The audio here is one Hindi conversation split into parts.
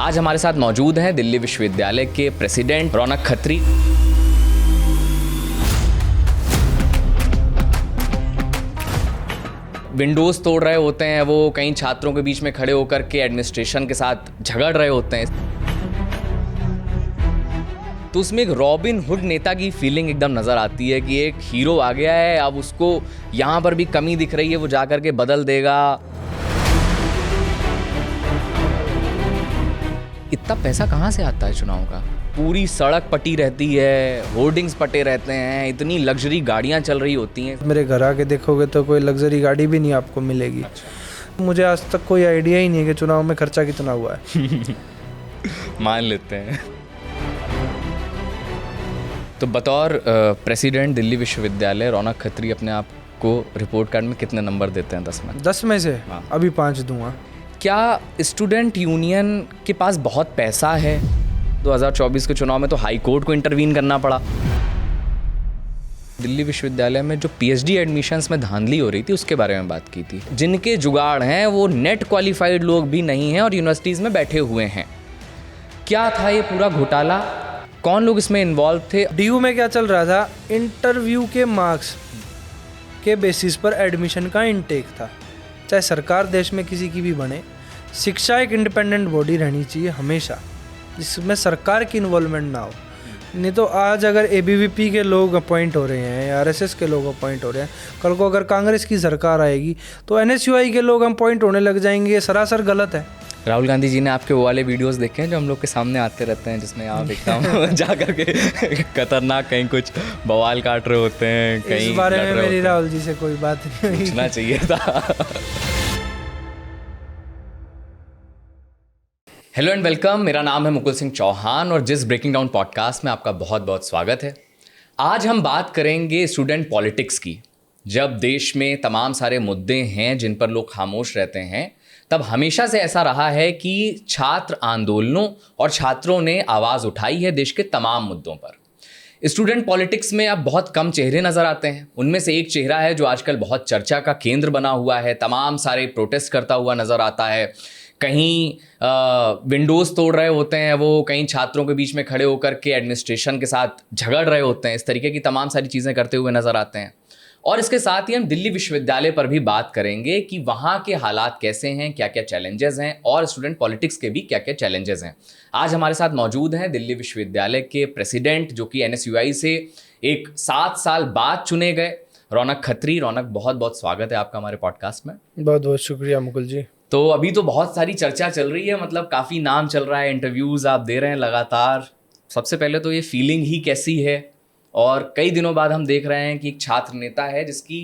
आज हमारे साथ मौजूद हैं दिल्ली विश्वविद्यालय के प्रेसिडेंट रौनक खत्री। विंडोज तोड़ रहे होते हैं वो, कई छात्रों के बीच में खड़े होकर के एडमिनिस्ट्रेशन के साथ झगड़ रहे होते हैं। तो उसमें एक रॉबिन हुड नेता की फीलिंग एकदम नज़र आती है कि एक हीरो आ गया है, अब उसको यहाँ पर भी कमी दिख रही है, वो जाकर के बदल देगा। इतना पैसा कहाँ से आता है चुनाव का? पूरी सड़क पटी रहती है, होर्डिंग्स पटे रहते हैं, इतनी लग्जरी गाड़ियाँ चल रही होती हैं। मेरे घर आके देखोगे तो कोई लग्जरी गाड़ी भी नहीं आपको मिलेगी। अच्छा। मुझे आज तक कोई आइडिया ही नहीं है कि चुनाव में खर्चा कितना हुआ है। मान लेते हैं। तो बतौर प्रेसिडेंट दिल्ली विश्वविद्यालय रौनक खत्री अपने आप को रिपोर्ट कार्ड में कितने नंबर देते हैं? 10 में? 10 में से हाँ। अभी 5 दूंगा। क्या स्टूडेंट यूनियन के पास बहुत पैसा है? 2024 के चुनाव में तो हाई कोर्ट को इंटरवीन करना पड़ा। दिल्ली विश्वविद्यालय में जो पीएचडी एडमिशन्स में धांधली हो रही थी उसके बारे में बात की थी। जिनके जुगाड़ हैं वो नेट क्वालिफाइड लोग भी नहीं हैं और यूनिवर्सिटीज़ में बैठे हुए हैं। क्या था ये पूरा घोटाला? कौन लोग इसमें इन्वॉल्व थे? डीयू में क्या चल रहा था? इंटरव्यू के मार्क्स के बेसिस पर एडमिशन का इनटेक था। चाहे सरकार देश में किसी की भी बने, शिक्षा एक इंडिपेंडेंट बॉडी रहनी चाहिए हमेशा, जिसमें सरकार की इन्वॉल्वमेंट ना हो। नहीं तो आज अगर एबीवीपी के लोग अपॉइंट हो रहे हैं या आरएसएस के लोग अपॉइंट हो रहे हैं, कल को अगर कांग्रेस की सरकार आएगी तो एनएसयूआई के लोग अपॉइंट होने लग जाएंगे। ये सरासर गलत है। राहुल गांधी जी ने आपके वो वाले वीडियोस देखे हैं जो हम लोग के सामने आते रहते हैं, जिसमें आप एकदम जा करके खतरनाक कहीं कुछ बवाल काट रहे होते हैं, कहीं इस बारे में मेरी राहुल जी से कोई बात नहीं हुई। पूछना चाहिए था। हेलो एंड वेलकम, मेरा नाम है मुकुल सिंह चौहान और जिस ब्रेकिंग डाउन पॉडकास्ट में आपका बहुत बहुत स्वागत है। आज हम बात करेंगे स्टूडेंट पॉलिटिक्स की। जब देश में तमाम सारे मुद्दे हैं जिन पर लोग खामोश रहते हैं, तब हमेशा से ऐसा रहा है कि छात्र आंदोलनों और छात्रों ने आवाज़ उठाई है देश के तमाम मुद्दों पर। स्टूडेंट पॉलिटिक्स में अब बहुत कम चेहरे नज़र आते हैं। उनमें से एक चेहरा है जो आजकल बहुत चर्चा का केंद्र बना हुआ है, तमाम सारे प्रोटेस्ट करता हुआ नज़र आता है। कहीं विंडोज़ तोड़ रहे होते हैं वो, कहीं छात्रों के बीच में खड़े होकर के एडमिनिस्ट्रेशन के साथ झगड़ रहे होते हैं। इस तरीके की तमाम सारी चीज़ें करते हुए नज़र आते हैं। और इसके साथ ही हम दिल्ली विश्वविद्यालय पर भी बात करेंगे कि वहाँ के हालात कैसे हैं, क्या क्या चैलेंजेस हैं और स्टूडेंट पॉलिटिक्स के भी क्या क्या चैलेंजेस हैं। आज हमारे साथ मौजूद हैं दिल्ली विश्वविद्यालय के प्रेसिडेंट, जो कि एनएसयूआई से एक 7 साल बाद चुने गए, रौनक खत्री। रौनक, बहुत बहुत स्वागत है आपका हमारे पॉडकास्ट में। बहुत बहुत शुक्रिया मुकुल जी। तो अभी तो बहुत सारी चर्चा चल रही है, मतलब काफ़ी नाम चल रहा है, इंटरव्यूज़ आप दे रहे हैं लगातार। सबसे पहले तो ये फीलिंग ही कैसी है? और कई दिनों बाद हम देख रहे हैं कि एक छात्र नेता है जिसकी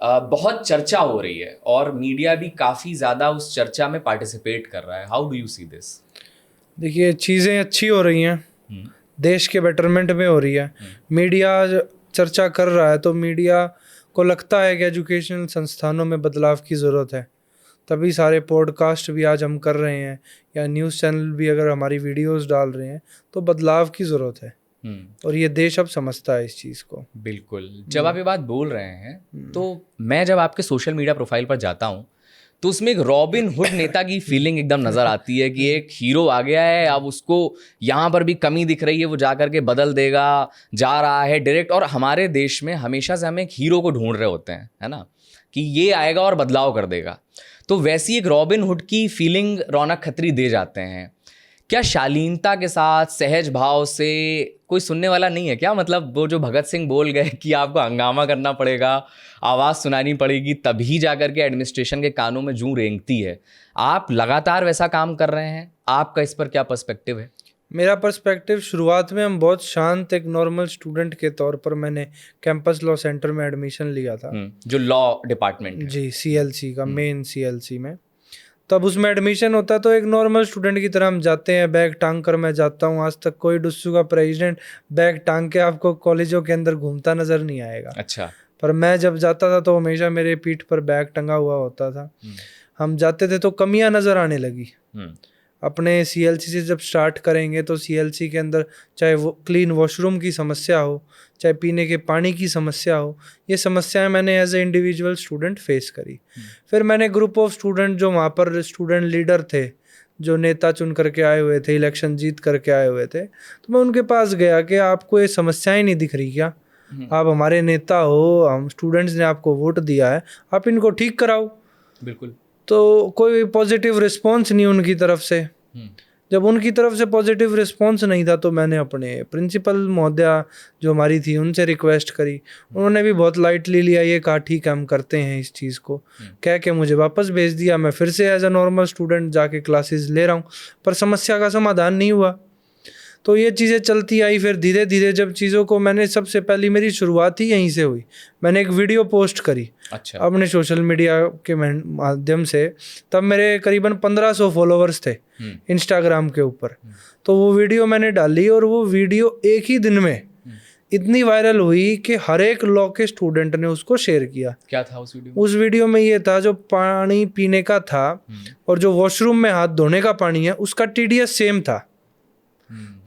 बहुत चर्चा हो रही है और मीडिया भी काफ़ी ज़्यादा उस चर्चा में पार्टिसिपेट कर रहा है। How do you see this? देखिए, चीज़ें अच्छी हो रही हैं, देश के बेटरमेंट में हो रही है। मीडिया चर्चा कर रहा है तो मीडिया को लगता है कि एजुकेशनल संस्थानों में बदलाव की ज़रूरत है। तभी सारे पॉडकास्ट भी आज हम कर रहे हैं या न्यूज़ चैनल भी अगर हमारी वीडियोस डाल रहे हैं तो बदलाव की ज़रूरत है। और ये देश अब समझता है इस चीज़ को। बिल्कुल। जब आप ये बात बोल रहे हैं तो मैं जब आपके सोशल मीडिया प्रोफाइल पर जाता हूँ तो उसमें एक रॉबिन हुड नेता की फीलिंग एकदम नज़र आती है कि एक हीरो आ गया है, अब उसको यहाँ पर भी कमी दिख रही है, वो जा करके बदल देगा, जा रहा है डायरेक्ट। और हमारे देश में हमेशा से हम एक हीरो को ढूंढ रहे होते हैं, है ना, कि ये आएगा और बदलाव कर देगा। तो वैसी एक रॉबिन हुड की फीलिंग रौनक खत्री दे जाते हैं। क्या शालीनता के साथ, सहज भाव से कोई सुनने वाला नहीं है क्या? मतलब वो जो भगत सिंह बोल गए कि आपको हंगामा करना पड़ेगा, आवाज़ सुनानी पड़ेगी, तभी जाकर के एडमिनिस्ट्रेशन के कानों में जूं रेंगती है। आप लगातार वैसा काम कर रहे हैं, आपका इस पर क्या पर्सपेक्टिव है? मेरा पर्सपेक्टिव, शुरुआत में हम बहुत शांत एक नॉर्मल स्टूडेंट के तौर पर मैंने कैंपस लॉ सेंटर में एडमिशन लिया था, जो लॉ डिपार्टमेंट है। जी, सीएलसी का मेन सीएलसी में। तब उसमें एडमिशन होता है तो एक नॉर्मल स्टूडेंट की तरह हम जाते हैं, बैग टांग कर मैं जाता हूँ। आज तक कोई डुस्सू का प्रेसिडेंट बैग टांग के आपको कॉलेजों के अंदर घूमता नज़र नहीं आएगा। अच्छा। पर मैं जब जाता था तो हमेशा मेरे पीठ पर बैग टंगा हुआ होता था। हम जाते थे तो कमियां नज़र आने लगी। अपने सीएलसी से जब स्टार्ट करेंगे तो सीएलसी के अंदर चाहे वो क्लीन वॉशरूम की समस्या हो, चाहे पीने के पानी की समस्या हो, ये समस्याएं मैंने as a individual student face करी। फिर मैंने ग्रुप ऑफ स्टूडेंट जो वहाँ पर स्टूडेंट लीडर थे, जो नेता चुन करके आए हुए थे, इलेक्शन जीत करके आए हुए थे, तो मैं उनके पास गया कि आपको ये समस्याएं नहीं दिख रही क्या? आप हमारे नेता हो, हम स्टूडेंट्स ने आपको वोट दिया है, आप इनको ठीक कराओ। बिल्कुल। तो कोई पॉजिटिव रिस्पॉन्स नहीं उनकी तरफ से। जब उनकी तरफ से पॉजिटिव रिस्पॉन्स नहीं था तो मैंने अपने प्रिंसिपल महोदया जो हमारी थी उनसे रिक्वेस्ट करी। उन्होंने भी बहुत लाइटली लिया, ये कहा ठीक है हम करते हैं इस चीज़ को, कह के मुझे वापस भेज दिया। मैं फिर से एज अ नॉर्मल स्टूडेंट जाके क्लासेस ले रहा हूँ, पर समस्या का समाधान नहीं हुआ। तो ये चीज़ें चलती आई। फिर धीरे धीरे जब चीज़ों को मैंने, सबसे पहली मेरी शुरुआत ही यहीं से हुई। मैंने एक वीडियो पोस्ट करी अच्छा। अपने सोशल मीडिया के माध्यम से। तब मेरे करीबन 1500 फॉलोअर्स थे इंस्टाग्राम के ऊपर। तो वो वीडियो मैंने डाली और वो वीडियो एक ही दिन में इतनी वायरल हुई कि हर एक लॉ के स्टूडेंट ने उसको शेयर किया। क्या था उस वीडियो में? उस वीडियो में ये था, जो पानी पीने का था और जो वॉशरूम में हाथ धोने का पानी है उसका TDS सेम था।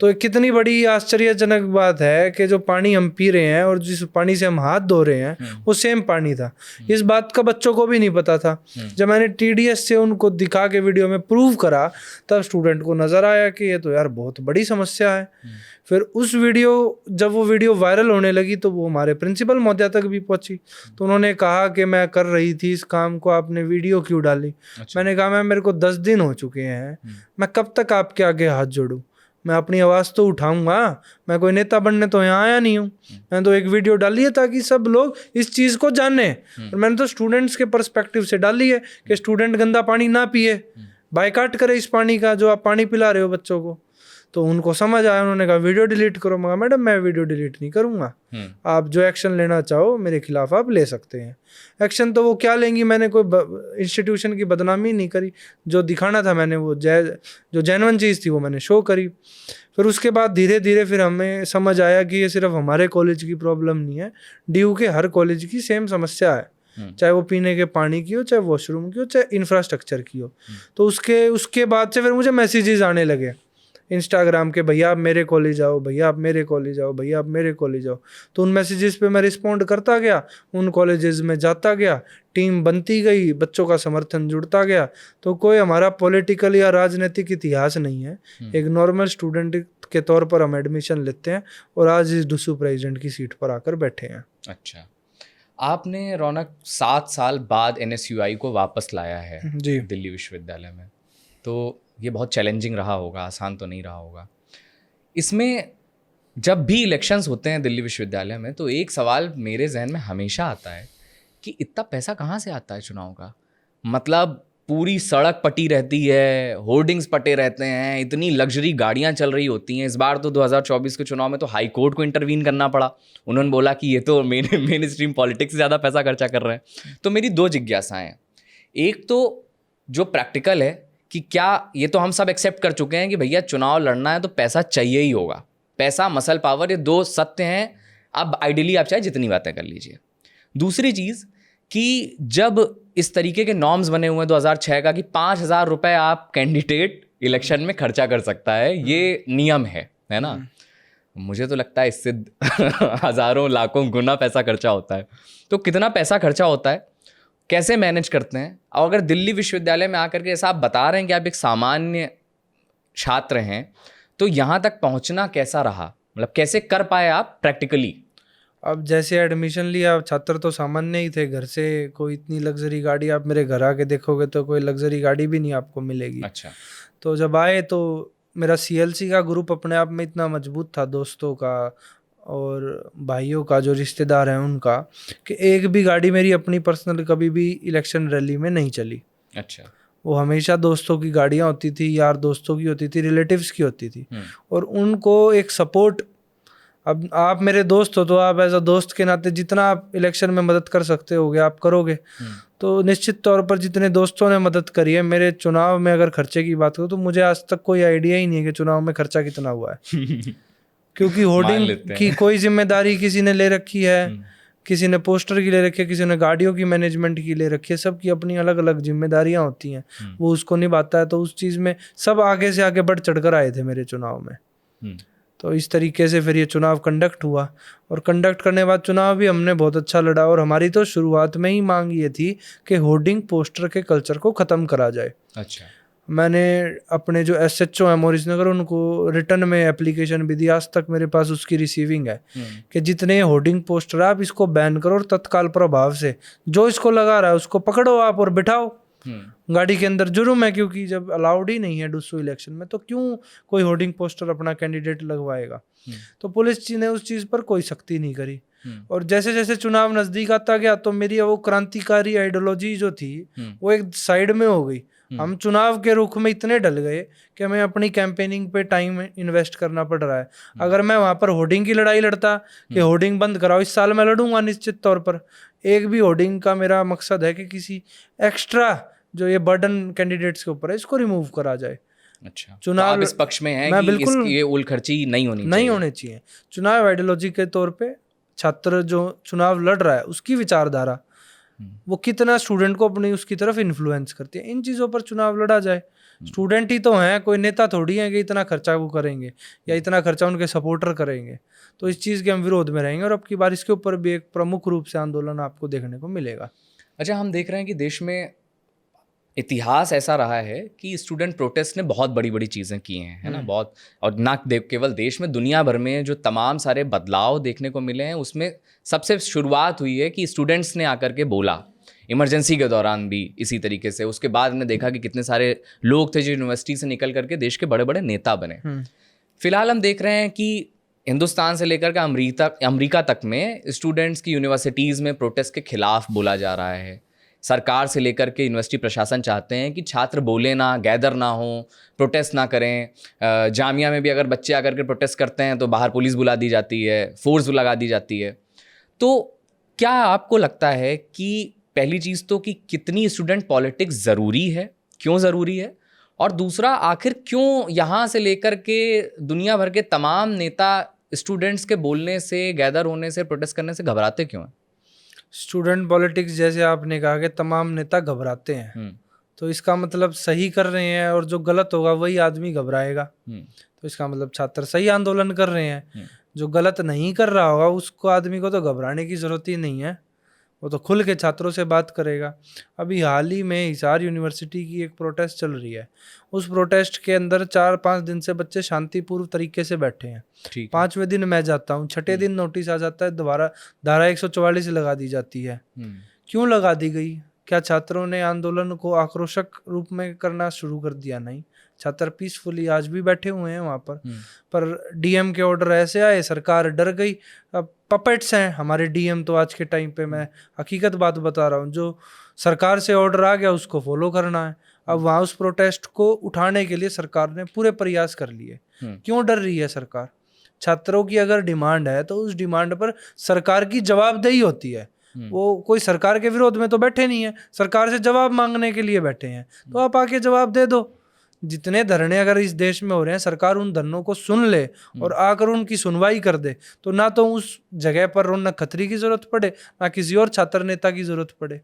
तो कितनी बड़ी आश्चर्यजनक बात है कि जो पानी हम पी रहे हैं और जिस पानी से हम हाथ धो रहे हैं वो सेम पानी था। इस बात का बच्चों को भी नहीं पता था। जब मैंने TDS से उनको दिखा के वीडियो में प्रूव करा, तब स्टूडेंट को नज़र आया कि ये तो यार बहुत बड़ी समस्या है। फिर उस वीडियो, जब वो वीडियो वायरल होने लगी तो वो हमारे प्रिंसिपल महोदया तक भी पहुंची। तो उन्होंने कहा कि मैं कर रही थी इस काम को, आपने वीडियो क्यों डाली? अच्छा। मैंने कहा मैम मेरे को 10 दिन हो चुके हैं, मैं कब तक आपके आगे हाथ जोड़ूं? मैं अपनी आवाज़ तो उठाऊंगा, मैं कोई नेता बनने तो यहाँ आया नहीं हूँ। मैंने तो एक वीडियो डाली है ताकि सब लोग इस चीज़ को जाने। और मैंने तो स्टूडेंट्स के पर्सपेक्टिव से डाली है कि स्टूडेंट गंदा पानी ना पिए, बायकॉट करे इस पानी का जो आप पानी पिला रहे हो बच्चों को। तो उनको समझ आया, उन्होंने कहा वीडियो डिलीट करो। मगर मैडम मैं वीडियो डिलीट नहीं करूँगा, आप जो एक्शन लेना चाहो मेरे खिलाफ आप ले सकते हैं। एक्शन तो वो क्या लेंगी, मैंने कोई इंस्टीट्यूशन की बदनामी नहीं करी। जो दिखाना था मैंने वो जो जेन्युइन चीज़ थी वो मैंने शो करी। फिर उसके बाद धीरे धीरे फिर हमें समझ आया कि ये सिर्फ हमारे कॉलेज की प्रॉब्लम नहीं है, DU के हर कॉलेज की सेम समस्या है, चाहे वो पीने के पानी की हो, चाहे वॉशरूम की हो, चाहे इंफ्रास्ट्रक्चर की हो। तो उसके बाद से फिर मुझे मैसेजेस आने लगे इंस्टाग्राम के, भैया आप मेरे कॉलेज आओ, भैया आप मेरे कॉलेज आओ, भैया आप मेरे कॉलेज आओ। तो उन मैसेजेस पे मैं रिस्पॉन्ड करता गया, उन कॉलेजेस में जाता गया, टीम बनती गई, बच्चों का समर्थन जुड़ता गया। तो कोई हमारा पॉलिटिकल या राजनीतिक इतिहास नहीं है। एक नॉर्मल स्टूडेंट के तौर पर हम एडमिशन लेते हैं और आज इस डुसू प्रेसिडेंट की सीट पर आकर बैठे हैं। अच्छा, आपने रौनक 7 साल बाद NSUI को वापस लाया है जी दिल्ली विश्वविद्यालय में, तो ये बहुत चैलेंजिंग रहा होगा, आसान तो नहीं रहा होगा। इसमें जब भी इलेक्शंस होते हैं दिल्ली विश्वविद्यालय में तो एक सवाल मेरे जहन में हमेशा आता है कि इतना पैसा कहाँ से आता है चुनाव का? मतलब पूरी सड़क पटी रहती है, होर्डिंग्स पटे रहते हैं, इतनी लग्जरी गाड़ियाँ चल रही होती हैं। इस बार तो 2024 के चुनाव में तो हाई कोर्ट को इंटरवीन करना पड़ा। उन्होंने बोला कि ये तो मेन स्ट्रीम पॉलिटिक्स से ज़्यादा पैसा खर्चा कर रहे हैं। तो मेरी 2 जिज्ञासाएँ हैं। एक तो जो प्रैक्टिकल है कि क्या, ये तो हम सब एक्सेप्ट कर चुके हैं कि भैया चुनाव लड़ना है तो पैसा चाहिए ही होगा, पैसा मसल पावर, ये 2 सत्य हैं। अब आइडियली आप चाहे जितनी बातें कर लीजिए। दूसरी चीज़ कि जब इस तरीके के नॉर्म्स बने हुए हैं 2006 का कि 5,000 रुपये आप कैंडिडेट इलेक्शन में खर्चा कर सकता है, ये नियम है ना? मुझे तो लगता है इससे हज़ारों लाखों गुना पैसा खर्चा होता है। तो कितना पैसा खर्चा होता है, कैसे मैनेज करते हैं? और अगर दिल्ली विश्वविद्यालय में आकर के जैसा आप बता रहे हैं कि आप एक सामान्य छात्र हैं, तो यहाँ तक पहुँचना कैसा रहा? मतलब कैसे कर पाए आप प्रैक्टिकली? अब जैसे एडमिशन लिया, छात्र तो सामान्य ही थे, घर से कोई इतनी लग्जरी गाड़ी, आप मेरे घर आके देखोगे तो कोई लग्जरी गाड़ी भी नहीं आपको मिलेगी। अच्छा। तो जब आए तो मेरा CLC का ग्रुप अपने आप में इतना मजबूत था, दोस्तों का और भाइयों का, जो रिश्तेदार हैं उनका, कि एक भी गाड़ी मेरी अपनी पर्सनल कभी भी इलेक्शन रैली में नहीं चली। अच्छा। वो हमेशा दोस्तों की गाड़ियाँ होती थी, यार दोस्तों की होती थी, रिलेटिव्स की होती थी। और उनको एक सपोर्ट, अब आप मेरे दोस्त हो तो आप एज अ दोस्त के नाते जितना आप इलेक्शन में मदद कर सकते होगे आप करोगे। तो निश्चित तौर पर जितने दोस्तों ने मदद करी है मेरे चुनाव में, अगर खर्चे की बात करूँ तो मुझे आज तक कोई आइडिया ही नहीं है कि चुनाव में खर्चा कितना हुआ है क्योंकि होर्डिंग की कोई जिम्मेदारी किसी ने ले रखी है, किसी ने पोस्टर की ले रखी है, किसी ने गाड़ियों की मैनेजमेंट की ले रखी है। सबकी अपनी अलग अलग जिम्मेदारियां होती हैं, वो उसको निभाता है। तो उस चीज़ में सब आगे से आगे बढ़ चढ़कर आए थे मेरे चुनाव में। तो इस तरीके से फिर ये चुनाव कंडक्ट हुआ और कंडक्ट करने के बाद चुनाव भी हमने बहुत अच्छा लड़ा। और हमारी तो शुरुआत में ही मांग ये थी कि होर्डिंग पोस्टर के कल्चर को ख़त्म करा जाए। अच्छा। मैंने अपने जो SHO है मॉरिस नगर, उनको रिटर्न में एप्लीकेशन भी दी, आज तक मेरे पास उसकी रिसीविंग है कि जितने होर्डिंग पोस्टर आप इसको बैन करो और तत्काल प्रभाव से जो इसको लगा रहा है उसको पकड़ो आप और बिठाओ गाड़ी के अंदर। जुर्म है, क्योंकि जब अलाउड ही नहीं है डूसू इलेक्शन में तो क्यों कोई होर्डिंग पोस्टर अपना कैंडिडेट लगवाएगा। तो पुलिस ने उस चीज़ पर कोई सख्ती नहीं करी। और जैसे जैसे चुनाव नजदीक आता गया तो मेरी वो क्रांतिकारी आइडियोलॉजी जो थी वो एक साइड में हो गई। हम चुनाव के रुख में इतने डल गए कि हमें अपनी कैंपेनिंग पे टाइम इन्वेस्ट करना पड़ रहा है। अगर मैं वहाँ पर होर्डिंग की लड़ाई लड़ता कि होर्डिंग बंद कराओ, इस साल मैं लड़ूंगा निश्चित तौर पर। एक भी होर्डिंग का मेरा मकसद है कि किसी एक्स्ट्रा जो ये बर्डन कैंडिडेट्स के ऊपर है इसको रिमूव करा जाए। अच्छा, चुनाव तो आप इस पक्ष में हैं मैं कि बिल्कुल इसकी ये उलखर्ची नहीं होनी नहीं होने चाहिए। चुनाव आइडियोलॉजी के तौर पे छात्र जो चुनाव लड़ रहा है उसकी विचारधारा वो कितना स्टूडेंट को अपनी उसकी तरफ इन्फ्लुएंस करती है, इन चीज़ों पर चुनाव लड़ा जाए। स्टूडेंट ही तो हैं, कोई नेता थोड़ी हैं कि इतना खर्चा वो करेंगे या इतना खर्चा उनके सपोर्टर करेंगे। तो इस चीज़ के हम विरोध में रहेंगे और अब की बार इसके ऊपर भी एक प्रमुख रूप से आंदोलन आपको देखने को मिलेगा। अच्छा, हम देख रहे हैं कि देश में इतिहास ऐसा रहा है कि स्टूडेंट प्रोटेस्ट ने बहुत बड़ी बड़ी चीज़ें की हैं, है ना, बहुत। और ना केवल देश में, दुनिया भर में जो तमाम सारे बदलाव देखने को मिले हैं उसमें सबसे शुरुआत हुई है कि स्टूडेंट्स ने आकर के बोला। इमरजेंसी के दौरान भी इसी तरीके से, उसके बाद हमने देखा कि कितने सारे लोग थे जो यूनिवर्सिटी से निकल करके देश के बड़े बड़े नेता बने। फिलहाल हम देख रहे हैं कि हिंदुस्तान से लेकर के अमेरिका तक में स्टूडेंट्स की यूनिवर्सिटीज़ में प्रोटेस्ट के खिलाफ बोला जा रहा है। सरकार से लेकर के यूनिवर्सिटी प्रशासन चाहते हैं कि छात्र बोले ना, गैदर ना हो, प्रोटेस्ट ना करें। जामिया में भी अगर बच्चे आकर के प्रोटेस्ट करते हैं तो बाहर पुलिस बुला दी जाती है, फोर्स लगा दी जाती है। तो क्या आपको लगता है कि पहली चीज़ तो कि कितनी स्टूडेंट पॉलिटिक्स ज़रूरी है, क्यों ज़रूरी है, और दूसरा आखिर क्यों यहाँ से लेकर के दुनिया भर के तमाम नेता स्टूडेंट्स के बोलने से, गैदर होने से, प्रोटेस्ट करने से घबराते क्यों हैं? स्टूडेंट पॉलिटिक्स जैसे आपने कहा कि तमाम नेता घबराते हैं, तो इसका मतलब सही कर रहे हैं और जो गलत होगा वही आदमी घबराएगा। तो इसका मतलब छात्र सही आंदोलन कर रहे हैं। जो गलत नहीं कर रहा होगा उसको, आदमी को तो घबराने की ज़रूरत ही नहीं है, वो तो खुल के छात्रों से बात करेगा। अभी हाल ही में हिसार यूनिवर्सिटी की एक प्रोटेस्ट चल रही है। उस प्रोटेस्ट के अंदर 4-5 दिन से बच्चे शांतिपूर्व तरीके से बैठे हैं। 5वें दिन मैं जाता हूँ, 6ठे दिन नोटिस आ जाता है, दोबारा धारा 144 लगा दी जाती है। क्यों लगा दी गई? क्या छात्रों ने आंदोलन को आक्रोशक रूप में करना शुरू कर दिया? नहीं, छात्र पीसफुली आज भी बैठे हुए हैं वहाँ पर डीएम के ऑर्डर ऐसे आए, सरकार डर गई। अब पपेट्स हैं हमारे डीएम तो आज के टाइम पे, मैं हकीकत बात बता रहा हूँ, जो सरकार से ऑर्डर आ गया उसको फॉलो करना है। अब वहाँ उस प्रोटेस्ट को उठाने के लिए सरकार ने पूरे प्रयास कर लिए। क्यों डर रही है सरकार? छात्रों की अगर डिमांड है तो उस डिमांड पर सरकार की जवाबदेही होती है। वो कोई सरकार के विरोध में तो बैठे नहीं है, सरकार से जवाब मांगने के लिए बैठे हैं। तो आप आके जवाब दे दो। जितने धरने अगर इस देश में हो रहे हैं, सरकार उन धरनों को सुन ले और आकर उनकी सुनवाई कर दे, तो ना तो उस जगह पर रौनक खत्री की जरूरत पड़े, ना किसी और छात्र नेता की जरूरत पड़े।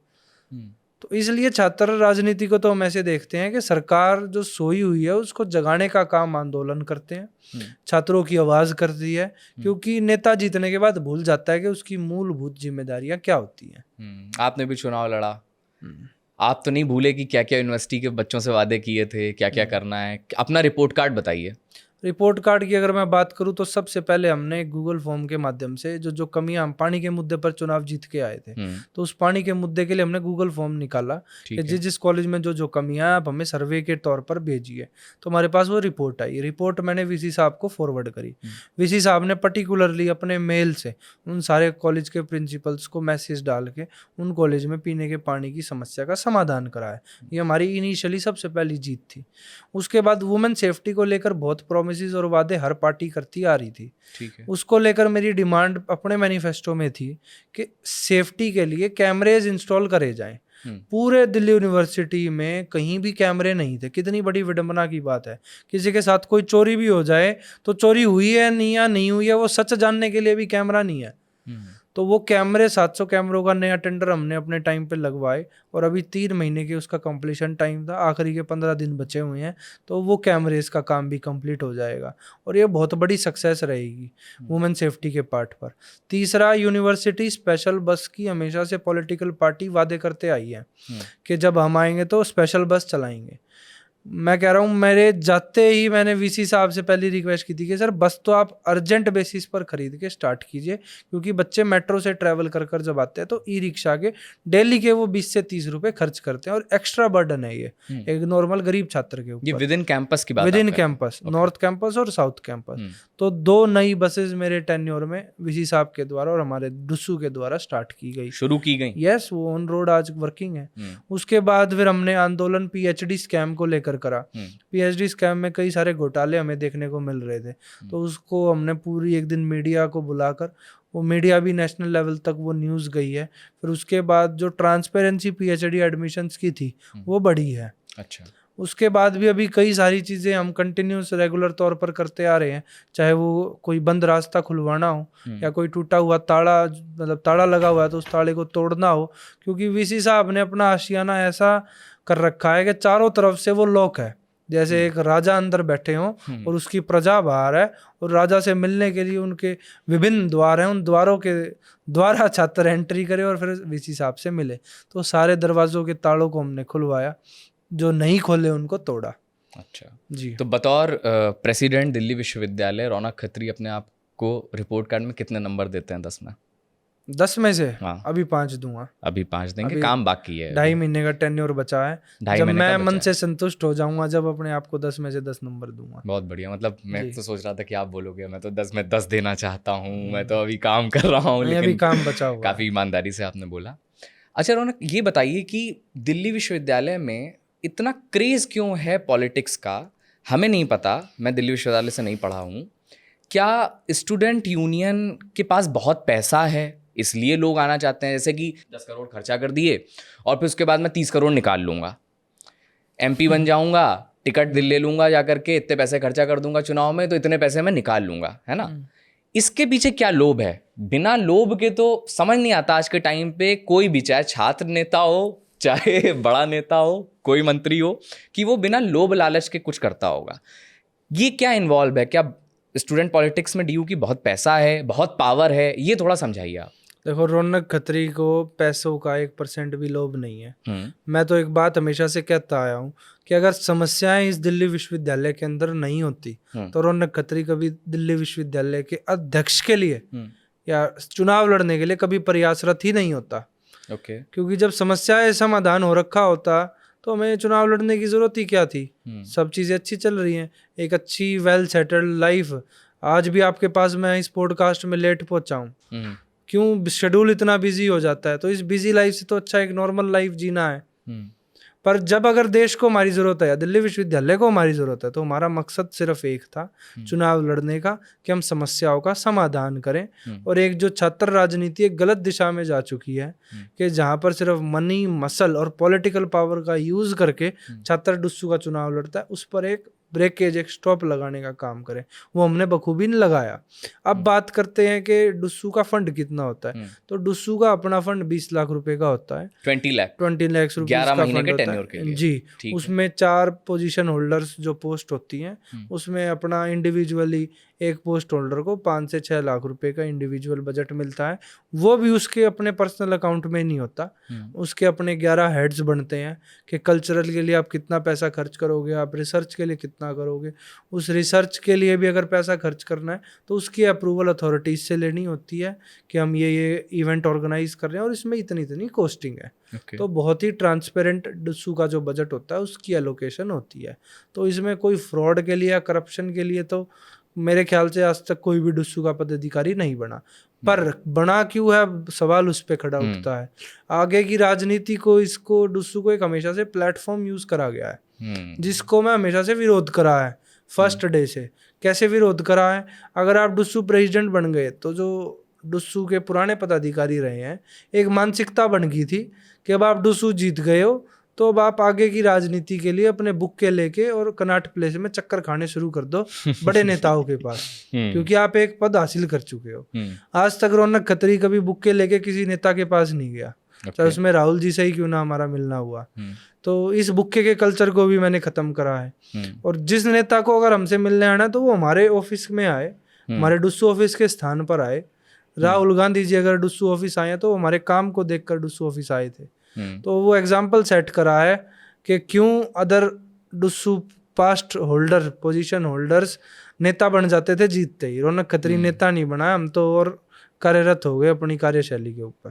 तो इसलिए छात्र राजनीति को तो हम ऐसे देखते हैं कि सरकार जो सोई हुई है उसको जगाने का काम आंदोलन करते हैं, छात्रों की आवाज करती है। क्योंकि नेता जीतने के बाद भूल जाता है कि उसकी मूलभूत जिम्मेदारियां क्या होती हैं। आपने भी चुनाव लड़ा, आप तो नहीं भूले कि क्या क्या यूनिवर्सिटी के बच्चों से वादे किए थे, क्या क्या करना है? अपना रिपोर्ट कार्ड बताइए। रिपोर्ट कार्ड की अगर मैं बात करूं तो सबसे पहले हमने गूगल फॉर्म के माध्यम से जो कमियां, हम पानी के मुद्दे पर चुनाव जीत के आए थे, तो उस पानी के मुद्दे के लिए हमने गूगल फॉर्म निकाला कि जिस कॉलेज में जो कमियां आप हमें सर्वे के तौर पर भेजिए। तो हमारे पास वो रिपोर्ट आई। रिपोर्ट मैंने वीसी साहब को फॉरवर्ड करी। वीसी साहब ने पर्टिकुलरली अपने मेल से उन सारे कॉलेज के प्रिंसिपल्स को मैसेज डाल के उन कॉलेज में पीने के पानी की समस्या का समाधान कराया। ये हमारी इनिशियली सबसे पहली जीत थी। उसके बाद वुमेन सेफ्टी को लेकर बहुत और वादे हर पार्टी करती आ रही थी। ठीक है। उसको लेकर मेरी डिमांड अपने मैनिफेस्टो में थी कि सेफ्टी के लिए कैमरेज इंस्टॉल करे जाएं। पूरे दिल्ली यूनिवर्सिटी में कहीं भी कैमरे नहीं थे। कितनी बड़ी विडंबना की बात है, किसी के साथ कोई चोरी भी हो जाए तो चोरी हुई है नहीं या नहीं हुई है वो सच जानने के लिए भी कैमरा नहीं है। तो वो कैमरे 700 कैमरों का नया टेंडर हमने अपने टाइम पे लगवाए और अभी 3 महीने के उसका कंप्लीशन टाइम था, आखिरी के 15 दिन बचे हुए हैं, तो वो कैमरेज का काम भी कंप्लीट हो जाएगा और ये बहुत बड़ी सक्सेस रहेगी वुमेन सेफ्टी के पार्ट पर। तीसरा, यूनिवर्सिटी स्पेशल बस की हमेशा से पॉलिटिकल पार्टी वादे करते आई है कि जब हम आएंगे तो स्पेशल बस चलाएंगे। मैं कह रहा हूँ, मेरे जाते ही मैंने वीसी साहब से पहली रिक्वेस्ट की थी कि सर बस तो आप अर्जेंट बेसिस पर खरीद के स्टार्ट कीजिए, क्योंकि बच्चे मेट्रो से ट्रैवल कर कर जब आते हैं तो ई रिक्शा के डेली के वो 20 से 30 रुपए खर्च करते हैं, और एक्स्ट्रा बर्डन है ये एक नॉर्मल गरीब छात्र के ये ऊपर। विद इन कैंपस की बात विद इन आप कर रहे हैं? कैंपस, नॉर्थ कैंपस और साउथ कैंपस। तो 2 नई बसेस मेरे टेन्योर में वीसी साहब के द्वारा और हमारे डुस्सू के द्वारा स्टार्ट की गई, शुरू की गई। यस, वो ऑन रोड आज वर्किंग है। उसके बाद फिर हमने आंदोलन पीएचडी स्कैम को लेकर करा। पीएचडी स्कैम में कई सारे घोटाले हमें देखने को मिल रहे थे, तो उसको हमने पूरी एक दिन मीडिया को बुलाकर, वो मीडिया भी नेशनल लेवल तक वो न्यूज़ गई है। फिर उसके बाद जो ट्रांसपेरेंसी पीएचडी एडमिशन्स की थी वो बढ़ी है। अच्छा। उसके बाद भी अभी कई सारी चीज़ें हम कंटिन्यूस रेगुलर तौर पर करते आ रहे हैं, चाहे वो कोई बंद रास्ता खुलवाना हो या कोई टूटा हुआ ताला, मतलब ताला लगा हुआ है तो उस ताले को तोड़ना हो, क्योंकि वीसी साहब ने अपना आशियाना ऐसा कर रखा है कि चारों तरफ से वो लॉक है, जैसे एक राजा अंदर बैठे हों और उसकी प्रजा बाहर है, और राजा से मिलने के लिए उनके विभिन्न द्वार हैं, उन द्वारों के द्वारा छात्र एंट्री करे और फिर वीसी साहब से मिले। तो सारे दरवाजों के तालों को हमने खुलवाया, जो नहीं खोले उनको तोड़ा। अच्छा जी। तो बतौर प्रेसिडेंट दिल्ली विश्वविद्यालय रौनक खत्री अपने आप को रिपोर्ट कार्ड में कितने नंबर देते हैं 10 में? 10 में से हाँ। अभी 5 दूंगा। अभी 5 देंगे, अभी काम बाकी है। 2.5 महीने का टेन्योर बचा है, 2.5 जब महीने का मैं बचा मन है। से संतुष्ट हो जाऊंगा, जब अपने आप को 10 में से 10 नंबर दूंगा। बहुत बढ़िया। मतलब मैं जी। तो सोच रहा था कि आप बोलोगे मैं तो 10 में 10 देना चाहता हूँ, मैं तो अभी काम कर रहा हूँ, नहीं, अभी लेकिन काम बचा हुआ है। काफ़ी ईमानदारी से आपने बोला। अच्छा रौनक, ये बताइए कि दिल्ली विश्वविद्यालय में इतना क्रेज़ क्यों है पॉलिटिक्स का? हमें नहीं पता, मैं दिल्ली विश्वविद्यालय से नहीं पढ़ा हूँ। क्या स्टूडेंट यूनियन के पास बहुत पैसा है इसलिए लोग आना चाहते हैं? जैसे कि 10 करोड़ खर्चा कर दिए और फिर उसके बाद मैं 30 करोड़ निकाल लूँगा, एमपी बन जाऊँगा, टिकट दिल्ली ले लूँगा जा करके, इतने पैसे खर्चा कर दूंगा चुनाव में, तो इतने पैसे मैं निकाल लूँगा, है ना? इसके पीछे क्या लोभ है? बिना लोभ के तो समझ नहीं आता आज के टाइम पे कोई भी, चाहे छात्र नेता हो, चाहे बड़ा नेता हो, कोई मंत्री हो, कि वो बिना लोभ लालच के कुछ करता होगा। ये क्या इन्वॉल्व है? क्या स्टूडेंट पॉलिटिक्स में डीयू की बहुत पैसा है, बहुत पावर है? ये थोड़ा समझाइए आप। देखो, रौनक खत्री को पैसों का 1% भी लोभ नहीं है। मैं तो एक बात हमेशा से कहता आया हूँ कि अगर समस्याएं इस दिल्ली विश्वविद्यालय के अंदर नहीं होती तो रौनक खत्री कभी दिल्ली विश्वविद्यालय के अध्यक्ष के लिए या चुनाव लड़ने के लिए कभी प्रयासरत ही नहीं होता। ओके। क्योंकि जब समस्याएं समाधान हो रखा होता तो हमें चुनाव लड़ने की जरूरत ही क्या थी? सब चीज़ें अच्छी चल रही हैं, एक अच्छी वेल सेटल्ड लाइफ। आज भी आपके पास मैं इस पॉडकास्ट में लेट पहुंचा हूँ, क्यों? शेड्यूल इतना बिजी हो जाता है, तो इस बिजी लाइफ से तो अच्छा एक नॉर्मल लाइफ जीना है। पर जब अगर देश को हमारी ज़रूरत है या दिल्ली विश्वविद्यालय को हमारी ज़रूरत है, तो हमारा मकसद सिर्फ एक था, चुनाव लड़ने का, कि हम समस्याओं का समाधान करें। और एक जो छात्र राजनीति एक गलत दिशा में जा चुकी है, कि जहाँ पर सिर्फ मनी, मसल और पॉलिटिकल पावर का यूज़ करके छात्र डुस्सू का चुनाव लड़ता है, उस पर एक ब्रेकेज, एक स्टॉप लगाने का काम करें। वो हमने बखूबी लगाया। अब बात करते हैं कि डुस्सू का फंड कितना होता है। तो डुस्सू का अपना फंड 20 लाख रुपए का होता है। 20 लाख रुपए 11 का महीने फंड के होता टेन्योर के है। लिए। जी। उसमें 4 पोजीशन होल्डर्स जो पोस्ट होती हैं, उसमें अपना इंडिविजुअली एक पोस्ट होल्डर को 5 से 6 लाख रुपए का इंडिविजुअल बजट मिलता है। वो भी उसके अपने पर्सनल अकाउंट में नहीं होता, उसके अपने 11 हेड्स बनते हैं कि कल्चरल के लिए आप कितना पैसा खर्च करोगे, आप रिसर्च के लिए कितना करोगे। उस रिसर्च के लिए भी अगर पैसा खर्च करना है तो उसकी अप्रूवल अथॉरिटीज से लेनी होती है कि हम ये इवेंट ऑर्गेनाइज कर रहे हैं और इसमें इतनी कॉस्टिंग है। तो बहुत ही ट्रांसपेरेंट डुस्सू का जो बजट होता है उसकी एलोकेशन होती है। तो इसमें कोई फ्रॉड के लिए या करप्शन के लिए तो मेरे ख्याल से आज तक कोई भी डुस्सू का पदाधिकारी नहीं बना। पर बना क्यों है, सवाल उस पर खड़ा उठता है। आगे की राजनीति को, इसको डुस्सू को एक हमेशा से प्लेटफॉर्म यूज करा गया है, जिसको मैं हमेशा से विरोध करा है फर्स्ट डे से। कैसे विरोध करा है? अगर आप डुस्सू प्रेसिडेंट बन गए तो जो डुस्सू के पुराने पदाधिकारी रहे हैं, एक मानसिकता बन गई थी कि अब आप डुस्सू जीत गए हो तो अब आप आगे की राजनीति के लिए अपने बुक्के लेके और कनाट प्लेस में चक्कर खाने शुरू कर दो बड़े नेताओं के पास, क्योंकि आप एक पद हासिल कर चुके हो। आज तक रौनक खत्री कभी बुक्के लेके किसी नेता के पास नहीं गया, चाहे उसमें राहुल जी से ही क्यों ना हमारा मिलना हुआ। तो इस बुक्के के कल्चर को भी मैंने खत्म करा है। और जिस नेता को अगर हमसे मिलने आना तो वो हमारे ऑफिस में आए, हमारे डुस्सू ऑफिस के स्थान पर आए। राहुल गांधी जी अगर डुस्सू ऑफिस आए तो हमारे काम को देखकर डुस्सू ऑफिस आए थे। तो वो एग्जाम्पल सेट करा है कि क्यों other DUSU past holder position holders नेता बन जाते थे जीतते ही। रौनक खत्री नेता नहीं बना, हम तो और कार्यरत हो गए अपनी कार्यशैली के ऊपर।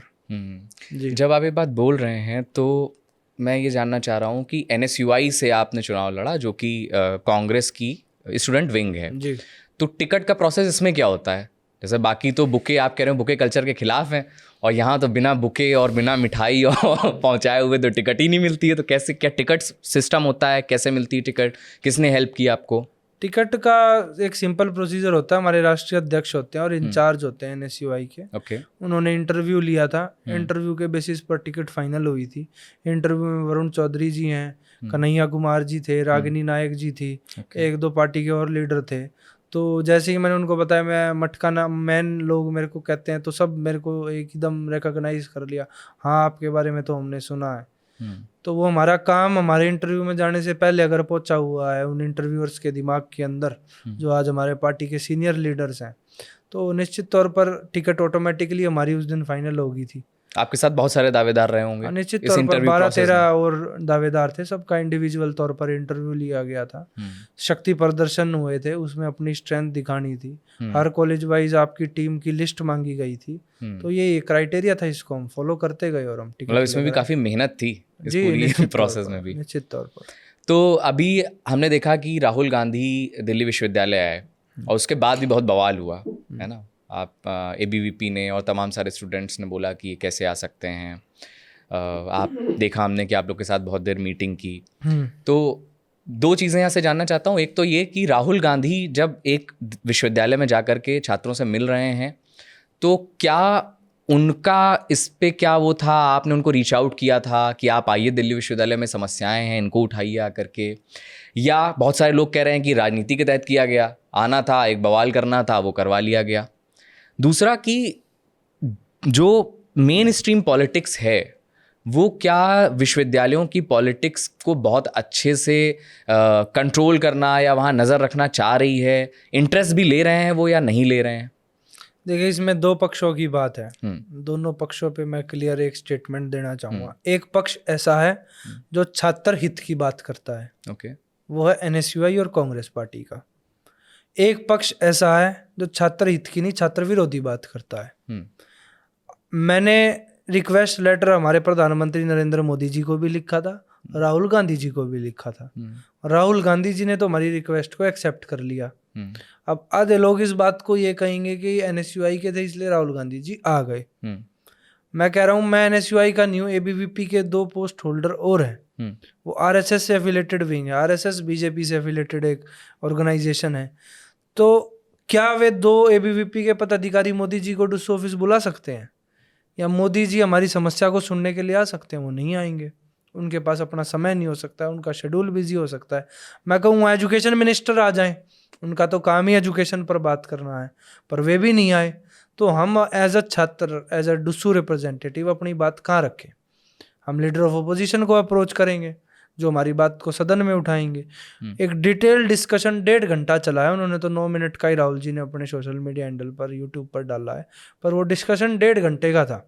जी। जब आप ये बात बोल रहे हैं तो मैं ये जानना चाह रहा हूँ कि NSUI से आपने चुनाव लड़ा, जो कि कांग्रेस की स्टूडेंट विंग है। जी। तो टिकट का प्रोसेस इसमें क्या होता है? जैसे बाकी तो बुके, आप कह रहे हो बुके कल्चर के खिलाफ हैं, और यहाँ तो बिना बुके और बिना मिठाई और पहुँचाए हुए तो टिकट ही नहीं मिलती है। तो कैसे, क्या टिकट सिस्टम होता है, कैसे मिलती है टिकट, किसने हेल्प की आपको? टिकट का एक सिंपल प्रोसीजर होता है। हमारे राष्ट्रीय अध्यक्ष होते हैं और इंचार्ज होते हैं NSUI के। ओके। उन्होंने इंटरव्यू लिया था, इंटरव्यू के बेसिस पर टिकट फाइनल हुई थी। इंटरव्यू में वरुण चौधरी जी हैं, कन्हैया कुमार जी थे, रागिनी नायक जी थी, एक दो पार्टी के और लीडर थे। तो जैसे ही मैंने उनको बताया मैं मठ का नाम, मैन लोग मेरे को कहते हैं, तो सब मेरे को एकदम रिकॉग्नाइज कर लिया। हाँ, आपके बारे में तो हमने सुना है। तो वो हमारा काम हमारे इंटरव्यू में जाने से पहले अगर पहुंचा हुआ है उन इंटरव्यूअर्स के दिमाग के अंदर, जो आज हमारे पार्टी के सीनियर लीडर्स हैं, तो निश्चित तौर पर टिकट ऑटोमेटिकली हमारी उस दिन फाइनल हो गई थी। आपके साथ बहुत सारे दावेदार रहे होंगे। निश्चित तौर पर 12-13 और दावेदार थे, सबका इंडिविजुअल तौर पर इंटरव्यू लिया गया था। शक्ति प्रदर्शन हुए थे, उसमें अपनी स्ट्रेंथ दिखानी थी। हर कॉलेज वाइज आपकी टीम की लिस्ट मांगी गई थी। तो ये क्राइटेरिया था, इसको हम फॉलो करते गए और हम टिकट, मतलब इसमें भी काफी मेहनत थी इस पूरी प्रोसेस में भी। निश्चित तौर पर। तो अभी हमने देखा कि राहुल गांधी दिल्ली विश्वविद्यालय आए और उसके बाद भी बहुत बवाल हुआ, है ना। आप ABVP ने और तमाम सारे स्टूडेंट्स ने बोला कि ये कैसे आ सकते हैं। आप देखा हमने कि आप लोग के साथ बहुत देर मीटिंग की। तो दो चीज़ें यहाँ से जानना चाहता हूँ। एक तो ये कि राहुल गांधी जब एक विश्वविद्यालय में जाकर के छात्रों से मिल रहे हैं, तो क्या उनका इस पे क्या वो था, आपने उनको रीच आउट किया था कि आप आइए दिल्ली विश्वविद्यालय में समस्याएं हैं, इनको उठाइए आकर के, या बहुत सारे लोग कह रहे हैं कि राजनीति के तहत किया गया, आना था, एक बवाल करना था, वो करवा लिया गया। दूसरा कि जो मेन स्ट्रीम पॉलिटिक्स है वो क्या विश्वविद्यालयों की पॉलिटिक्स को बहुत अच्छे से कंट्रोल करना या वहाँ नज़र रखना चाह रही है, इंटरेस्ट भी ले रहे हैं वो या नहीं ले रहे हैं? देखिए, इसमें दो पक्षों की बात है। दोनों पक्षों पे मैं क्लियर एक स्टेटमेंट देना चाहूँगा। एक पक्ष ऐसा है जो छात्र हित की बात करता है, ओके, वो है NSUI और कांग्रेस पार्टी का। एक पक्ष ऐसा है जो छात्र हित की नहीं, छात्र विरोधी बात करता है। मैंने रिक्वेस्ट लेटर हमारे प्रधानमंत्री नरेंद्र मोदी जी को भी लिखा था, राहुल गांधी जी को भी लिखा था। राहुल गांधी जी ने तो हमारी रिक्वेस्ट को एक्सेप्ट कर लिया। अब आधे लोग इस बात को ये कहेंगे कि NSUI के थे इसलिए राहुल गांधी जी आ गए। मैं कह रहा हूँ, मैं NSUI का नहीं हूँ, ABVP के 2 पोस्ट होल्डर और हैं। वो RSS से एफिलेटेड विंग है, RSS BJP से एफिलेटेड एक ऑर्गेनाइजेशन है। तो क्या वे 2 ABVP के पदाधिकारी मोदी जी को डुस्सू ऑफिस बुला सकते हैं, या मोदी जी हमारी समस्या को सुनने के लिए आ सकते हैं? वो नहीं आएंगे, उनके पास अपना समय नहीं हो सकता है, उनका शेड्यूल बिजी हो सकता है। मैं कहूँ एजुकेशन मिनिस्टर आ जाएं, उनका तो काम ही एजुकेशन पर बात करना है, पर वे भी नहीं आए। तो हम एज अ छात्र, एज अ डुस्सू रिप्रेजेंटेटिव अपनी बात कहाँ रखें? हम लीडर ऑफ अपोजिशन को अप्रोच करेंगे, जो हमारी बात को सदन में उठाएंगे। एक डिटेल डिस्कशन 1.5 घंटा चला है, उन्होंने तो 9 मिनट का ही राहुल जी ने अपने सोशल मीडिया हैंडल पर, यूट्यूब पर डाला है, पर वो डिस्कशन 1.5 घंटे का था।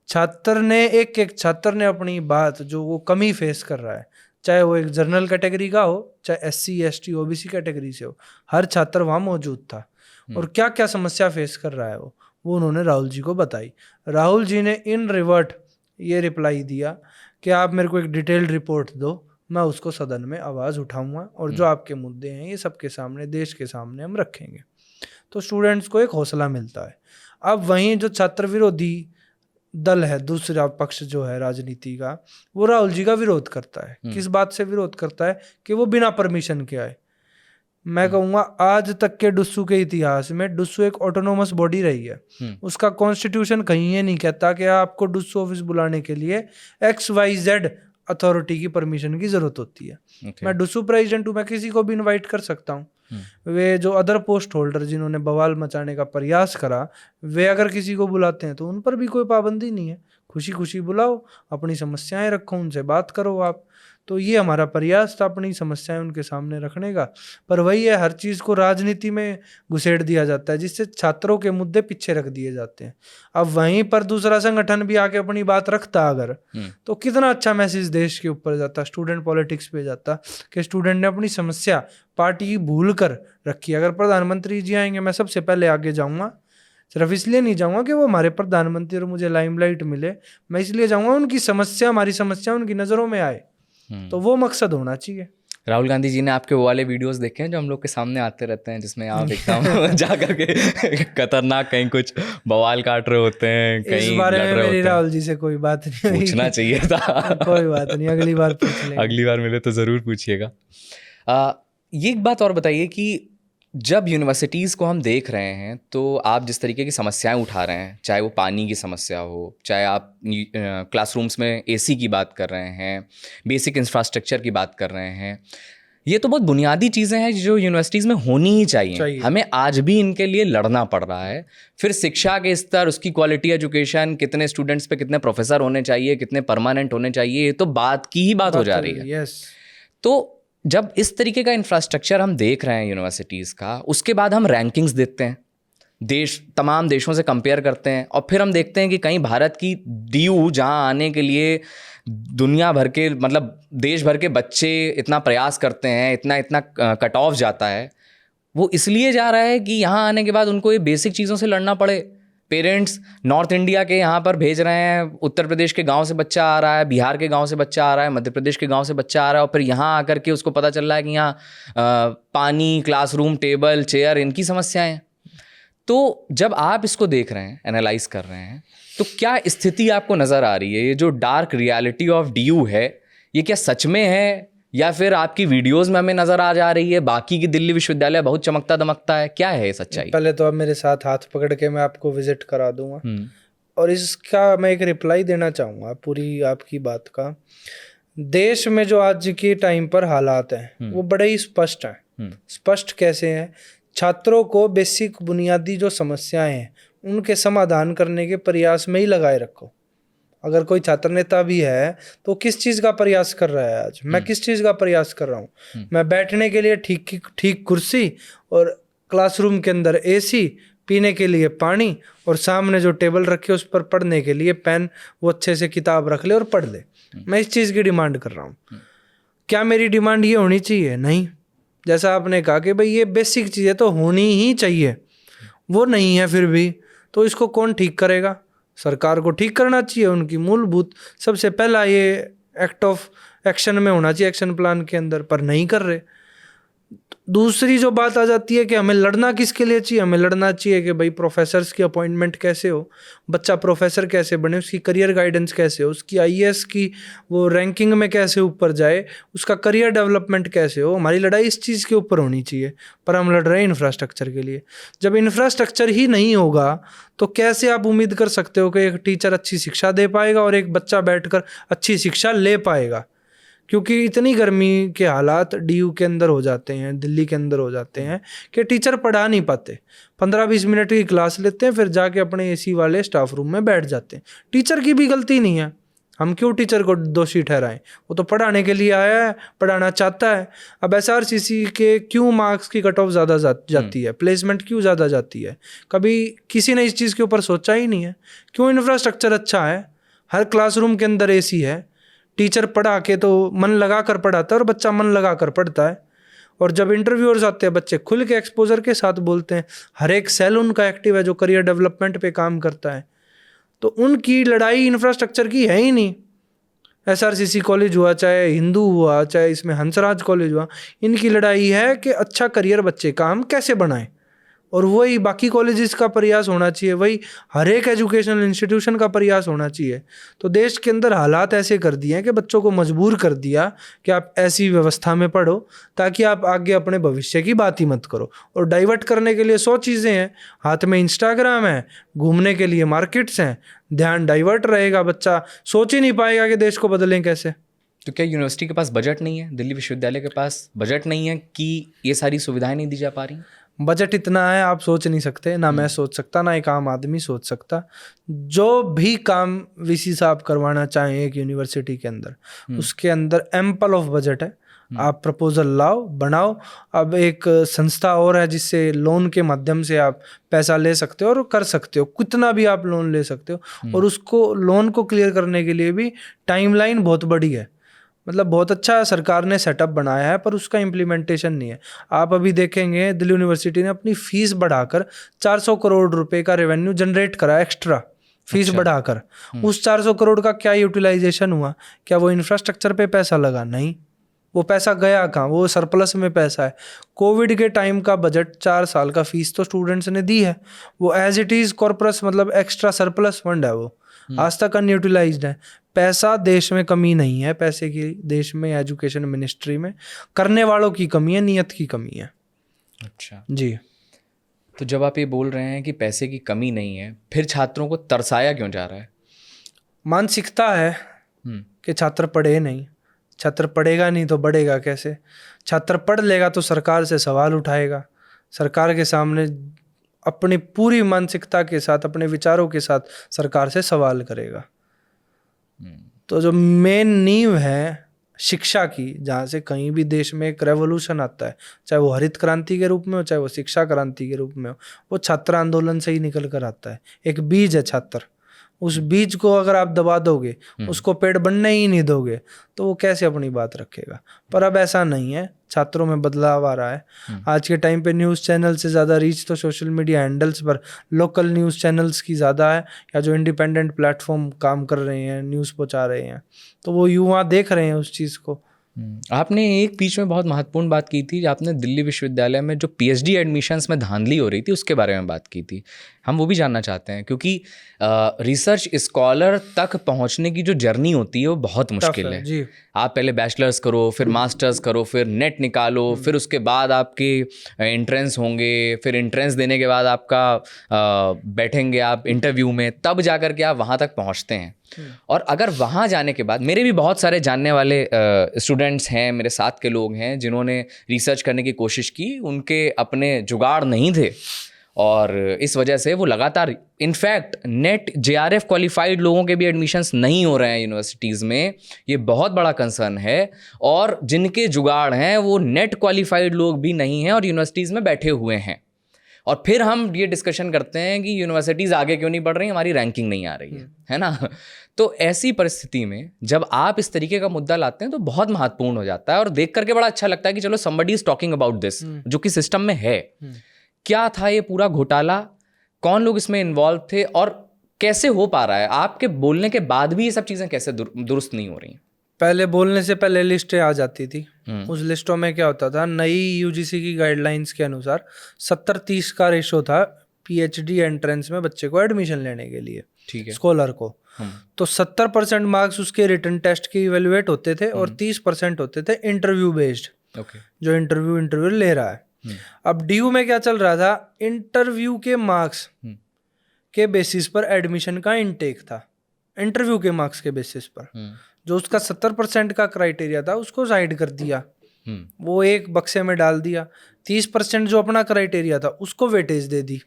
छात्र ने, एक छात्र ने अपनी बात, जो वो कमी फेस कर रहा है, चाहे वो एक जनरल कैटेगरी का हो, चाहे SC ST OBC कैटेगरी से हो, हर छात्र वहाँ मौजूद था। और क्या क्या समस्या फेस कर रहा है वो उन्होंने राहुल जी को बताई। राहुल जी ने इन रिवर्ट ये रिप्लाई दिया कि आप मेरे को एक डिटेल्ड रिपोर्ट दो, मैं उसको सदन में आवाज़ उठाऊंगा और जो आपके मुद्दे हैं ये सबके सामने, देश के सामने हम रखेंगे। तो स्टूडेंट्स को एक हौसला मिलता है। अब वहीं जो छात्र विरोधी दल है, दूसरा पक्ष जो है राजनीति का, वो राहुल जी का विरोध करता है। किस बात से विरोध करता है? कि वो बिना परमिशन के आए। मैं कहूँगा आज तक के डुस्सू के इतिहास में डुस्सू एक ऑटोनोमस बॉडी रही है। उसका कॉन्स्टिट्यूशन कहीं ये नहीं कहता कि आपको डुस्सू ऑफिस बुलाने के लिए XYZ अथॉरिटी की परमिशन की जरूरत होती है। मैं डुस्सू प्रेसिडेंट हूँ, मैं किसी को भी इनवाइट कर सकता हूँ। वे जो अदर पोस्ट होल्डर जिन्होंने बवाल मचाने का प्रयास करा, वे अगर किसी को बुलाते हैं तो उन पर भी कोई पाबंदी नहीं है। खुशी खुशी बुलाओ, अपनी समस्याएं रखो, उनसे बात करो आप। तो ये हमारा प्रयास था अपनी समस्याएं उनके सामने रखने का। पर वही है, हर चीज़ को राजनीति में घुसेड़ दिया जाता है, जिससे छात्रों के मुद्दे पीछे रख दिए जाते हैं। अब वहीं पर दूसरा संगठन भी आके अपनी बात रखता अगर, तो कितना अच्छा मैसेज देश के ऊपर जाता, स्टूडेंट पॉलिटिक्स पे जाता, कि स्टूडेंट ने अपनी समस्या पार्टी की भूल कर रखी। अगर प्रधानमंत्री जी आएंगे, मैं सबसे पहले आगे जाऊँगा, सिर्फ इसलिए नहीं जाऊँगा कि वो हमारे प्रधानमंत्री और मुझे लाइमलाइट मिले, मैं इसलिए जाऊँगा उनकी समस्या, हमारी समस्या उनकी नज़रों में आए। तो वो मकसद होना चाहिए। राहुल गांधी जी ने आपके वो वाले वीडियोस देखे हैं जो हम लोग के सामने आते रहते हैं, जिसमें आप एकदम जाकर के खतरनाक कहीं कुछ बवाल काट रहे होते हैं, कहीं इस बारे में मेरी राहुल जी से कोई बात नहीं हुई। पूछना चाहिए था। कोई बात नहीं, अगली बार पूछ लेंगे। अगली बार मिले तो ज़रूर पूछिएगा। ये एक बात और बताइए कि जब यूनिवर्सिटीज़ को हम देख रहे हैं तो आप जिस तरीके की समस्याएं उठा रहे हैं, चाहे वो पानी की समस्या हो, चाहे आप क्लासरूम्स में एसी की बात कर रहे हैं, बेसिक इंफ्रास्ट्रक्चर की बात कर रहे हैं, ये तो बहुत बुनियादी चीज़ें हैं जो यूनिवर्सिटीज़ में होनी ही चाहिए। हमें आज भी इनके लिए लड़ना पड़ रहा है। फिर शिक्षा के स्तर, उसकी क्वालिटी एजुकेशन, कितने स्टूडेंट्स पे कितने प्रोफेसर होने चाहिए, कितने परमानेंट होने चाहिए, ये तो बात की ही बात हो जा रही है। तो जब इस तरीके का इंफ्रास्ट्रक्चर हम देख रहे हैं यूनिवर्सिटीज़ का, उसके बाद हम रैंकिंग्स देखते हैं, तमाम देशों से कंपेयर करते हैं, और फिर हम देखते हैं कि कहीं भारत की DU जहां आने के लिए दुनिया भर के, मतलब देश भर के बच्चे इतना प्रयास करते हैं, इतना कट ऑफ जाता है, वो इसलिए जा रहा है कि यहाँ आने के बाद उनको ये बेसिक चीज़ों से लड़ना पड़े। पेरेंट्स नॉर्थ इंडिया के यहाँ पर भेज रहे हैं, उत्तर प्रदेश के गांव से बच्चा आ रहा है, बिहार के गांव से बच्चा आ रहा है, मध्य प्रदेश के गांव से बच्चा आ रहा है, और फिर यहाँ आकर के उसको पता चल रहा है कि यहाँ पानी, क्लासरूम, टेबल, चेयर, इनकी समस्याएं हैं। तो जब आप इसको देख रहे हैं, एनालाइज कर रहे हैं, तो क्या स्थिति आपको नज़र आ रही है? ये जो डार्क रियलिटी ऑफ DU है, ये क्या सच में है, या फिर आपकी वीडियोस में हमें नजर आ जा रही है बाकी की दिल्ली विश्वविद्यालय बहुत चमकता दमकता है? क्या है सच्चाई? पहले तो आप मेरे साथ हाथ पकड़ के मैं आपको विजिट करा दूंगा, और इसका मैं एक रिप्लाई देना चाहूँगा पूरी आपकी बात का। देश में जो आज के टाइम पर हालात हैं वो बड़े ही स्पष्ट हैं। स्पष्ट कैसे हैं? छात्रों को बेसिक बुनियादी जो समस्याएं हैं उनके समाधान करने के प्रयास में ही लगाए रखो। अगर कोई छात्र नेता भी है तो किस चीज़ का प्रयास कर रहा है? आज मैं किस चीज़ का प्रयास कर रहा हूँ? मैं बैठने के लिए ठीक कुर्सी, और क्लासरूम के अंदर AC, पीने के लिए पानी, और सामने जो टेबल रखे उस पर पढ़ने के लिए पेन, वो अच्छे से किताब रख ले और पढ़ ले। मैं इस चीज़ की डिमांड कर रहा हूँ। क्या मेरी डिमांड ये होनी चाहिए? नहीं। जैसा आपने कहा कि भाई ये बेसिक चीज़ें तो होनी ही चाहिए, वो नहीं है फिर भी, तो इसको कौन ठीक करेगा? सरकार को ठीक करना चाहिए। उनकी मूलभूत सबसे पहला ये एक्ट ऑफ एक्शन में होना चाहिए, एक्शन प्लान के अंदर, पर नहीं कर रहे। दूसरी जो बात आ जाती है कि हमें लड़ना किसके लिए चाहिए? हमें लड़ना चाहिए कि भाई प्रोफेसर्स की अपॉइंटमेंट कैसे हो, बच्चा प्रोफेसर कैसे बने, उसकी करियर गाइडेंस कैसे हो, उसकी IAS की वो रैंकिंग में कैसे ऊपर जाए, उसका करियर डेवलपमेंट कैसे हो। हमारी लड़ाई इस चीज़ के ऊपर होनी चाहिए, पर हम लड़ रहे हैं इंफ्रास्ट्रक्चर के लिए। जब इंफ्रास्ट्रक्चर ही नहीं होगा तो कैसे आप उम्मीद कर सकते हो कि एक टीचर अच्छी शिक्षा दे पाएगा और एक बच्चा बैठकर अच्छी शिक्षा ले पाएगा? क्योंकि इतनी गर्मी के हालात DU के अंदर हो जाते हैं, दिल्ली के अंदर हो जाते हैं कि टीचर पढ़ा नहीं पाते। 15-20 मिनट की क्लास लेते हैं, फिर जाके अपने AC वाले स्टाफ रूम में बैठ जाते हैं। टीचर की भी गलती नहीं है, हम क्यों टीचर को दोषी ठहराएं? वो तो पढ़ाने के लिए आया है, पढ़ाना चाहता है। अब SRCC के क्यों मार्क्स की कट ऑफ ज़्यादा जाती है, प्लेसमेंट क्यों ज़्यादा जाती है? कभी किसी ने इस चीज़ के ऊपर सोचा ही नहीं है। क्यों? इंफ्रास्ट्रक्चर अच्छा है, हर क्लासरूम के अंदर AC है, टीचर पढ़ा के तो मन लगा कर पढ़ाता है और बच्चा मन लगा कर पढ़ता है। और जब इंटरव्यूअर्स आते हैं, बच्चे खुल के एक्सपोजर के साथ बोलते हैं। हर एक सेल उनका एक्टिव है जो करियर डेवलपमेंट पे काम करता है। तो उनकी लड़ाई इंफ्रास्ट्रक्चर की है ही नहीं। SRCC कॉलेज हुआ, चाहे हिंदू हुआ, चाहे इसमें हंसराज कॉलेज हुआ, इनकी लड़ाई है कि अच्छा करियर बच्चे का हम कैसे बनाएं। और वही बाकी कॉलेजेस का प्रयास होना चाहिए, वही हर एक एजुकेशनल इंस्टीट्यूशन का प्रयास होना चाहिए। तो देश के अंदर हालात ऐसे कर दिए हैं कि बच्चों को मजबूर कर दिया कि आप ऐसी व्यवस्था में पढ़ो ताकि आप आगे अपने भविष्य की बात ही मत करो। और डाइवर्ट करने के लिए 100 चीज़ें हैं, हाथ में इंस्टाग्राम है, घूमने के लिए मार्केट्स हैं, ध्यान डाइवर्ट रहेगा, बच्चा सोच ही नहीं पाएगा कि देश को बदलें कैसे। तो क्या यूनिवर्सिटी के पास बजट नहीं है, दिल्ली विश्वविद्यालय के पास बजट नहीं है कि ये सारी सुविधाएं नहीं दी जा पा रही? बजट इतना है आप सोच नहीं सकते, ना मैं सोच सकता, ना एक आम आदमी सोच सकता। जो भी काम वीसी साहब करवाना चाहें एक यूनिवर्सिटी के अंदर, उसके अंदर एम्पल ऑफ बजट है। आप प्रपोजल लाओ, बनाओ। अब एक संस्था और है जिससे लोन के माध्यम से आप पैसा ले सकते हो और कर सकते हो, कितना भी आप लोन ले सकते हो। और उसको लोन को क्लियर करने के लिए भी टाइमलाइन बहुत बड़ी है, मतलब बहुत अच्छा सरकार ने सेटअप बनाया है, पर उसका इम्प्लीमेंटेशन नहीं है। आप अभी देखेंगे दिल्ली यूनिवर्सिटी ने अपनी फीस बढ़ाकर 400 करोड़ रुपए का रेवेन्यू जनरेट करा एक्स्ट्रा फीस बढ़ाकर। उस 400 करोड़ का क्या यूटिलाइजेशन हुआ? क्या वो इंफ्रास्ट्रक्चर पे पैसा लगा? नहीं, वो पैसा गया कहाँ? वो सरप्लस में पैसा है। कोविड के टाइम का बजट 4 साल का फीस तो स्टूडेंट्स ने दी है, वो एज इट इज कॉर्पस मतलब एक्स्ट्रा सरप्लस फंड है, वो आज तक अनयूटिलाइज्ड है। पैसा देश में कमी नहीं है, पैसे की देश में एजुकेशन मिनिस्ट्री में करने वालों की कमी है, नियत की कमी है। अच्छा जी, तो जब आप ये बोल रहे हैं कि पैसे की कमी नहीं है, फिर छात्रों को तरसाया क्यों जा रहा है? मानसिकता है कि छात्र पढ़े नहीं। छात्र पढ़ेगा नहीं तो बढ़ेगा कैसे? छात्र पढ़ लेगा तो सरकार से सवाल उठाएगा, सरकार के सामने अपनी पूरी मानसिकता के साथ, अपने विचारों के साथ सरकार से सवाल करेगा। तो जो मेन नींव है शिक्षा की, जहाँ से कहीं भी देश में एक रेवोल्यूशन आता है, चाहे वो हरित क्रांति के रूप में हो, चाहे वो शिक्षा क्रांति के रूप में हो, वो छात्र आंदोलन से ही निकल कर आता है। एक बीज है छात्र, उस बीज को अगर आप दबा दोगे, उसको पेड़ बनने ही नहीं दोगे, तो वो कैसे अपनी बात रखेगा? पर अब ऐसा नहीं है, छात्रों में बदलाव आ रहा है। आज के टाइम पे न्यूज़ चैनल से ज़्यादा रीच तो सोशल मीडिया हैंडल्स पर लोकल न्यूज़ चैनल्स की ज़्यादा है, या जो इंडिपेंडेंट प्लेटफॉर्म काम कर रहे हैं, न्यूज़ पहुंचा रहे हैं, तो वो युवा देख रहे हैं उस चीज़ को। आपने एक बीच में बहुत महत्वपूर्ण बात की थी, आपने दिल्ली विश्वविद्यालय में जो पीएचडी एडमिशन्स में धांधली हो रही थी उसके बारे में बात की थी। हम वो भी जानना चाहते हैं, क्योंकि रिसर्च स्कॉलर तक पहुंचने की जो जर्नी होती है वो बहुत मुश्किल है। जी, आप पहले बैचलर्स करो, फिर मास्टर्स करो, फिर नेट निकालो, फिर उसके बाद आपके एंट्रेंस होंगे, फिर एंट्रेंस देने के बाद आपका बैठेंगे आप इंटरव्यू में, तब जा कर के आप वहाँ तक पहुँचते हैं। और अगर वहाँ जाने के बाद, मेरे भी बहुत सारे जानने वाले स्टूडेंट्स हैं, मेरे साथ के लोग हैं जिन्होंने रिसर्च करने की कोशिश की, उनके अपने जुगाड़ नहीं थे और इस वजह से वो लगातार, इनफैक्ट नेट जेआरएफ क्वालिफाइड लोगों के भी एडमिशन्स नहीं हो रहे हैं यूनिवर्सिटीज़ में। ये बहुत बड़ा कंसर्न है। और जिनके जुगाड़ हैं वो नेट क्वालिफाइड लोग भी नहीं हैं और यूनिवर्सिटीज़ में बैठे हुए हैं। और फिर हम ये डिस्कशन करते हैं कि यूनिवर्सिटीज़ आगे क्यों नहीं बढ़ रही, हमारी रैंकिंग नहीं आ रही है ना। तो ऐसी परिस्थिति में जब आप इस तरीके का मुद्दा लाते हैं तो बहुत महत्वपूर्ण हो जाता है और देख करके बड़ा अच्छा लगता है कि चलो somebody is talking about this, जो कि सिस्टम में है। क्या था ये पूरा घोटाला, कौन लोग इसमें इन्वॉल्व थे और कैसे हो पा रहा है? आपके बोलने के बाद भी ये सब चीज़ें कैसे दुरुस्त नहीं हो रही? पहले बोलने से पहले लिस्टें आ जाती थी। उस लिस्टों में क्या होता था, नई यूजीसी की गाइडलाइंस के अनुसार 70-30 का रेशो था पीएचडी एंट्रेंस में बच्चे को एडमिशन लेने के लिए, ठीक है, स्कॉलर को। तो 70% मार्क्स उसके रिटन टेस्ट के इवेलुएट होते थे और 30% होते थे इंटरव्यू बेस्ड, जो इंटरव्यू ले रहा है। अब डीयू में क्या चल रहा था, इंटरव्यू के मार्क्स के बेसिस पर एडमिशन का इनटेक था। इंटरव्यू के मार्क्स के बेसिस पर जो उसका 70% का क्राइटेरिया था उसको साइड कर दिया, वो एक बक्से में डाल दिया। 30% जो अपना क्राइटेरिया था उसको वेटेज दे दी।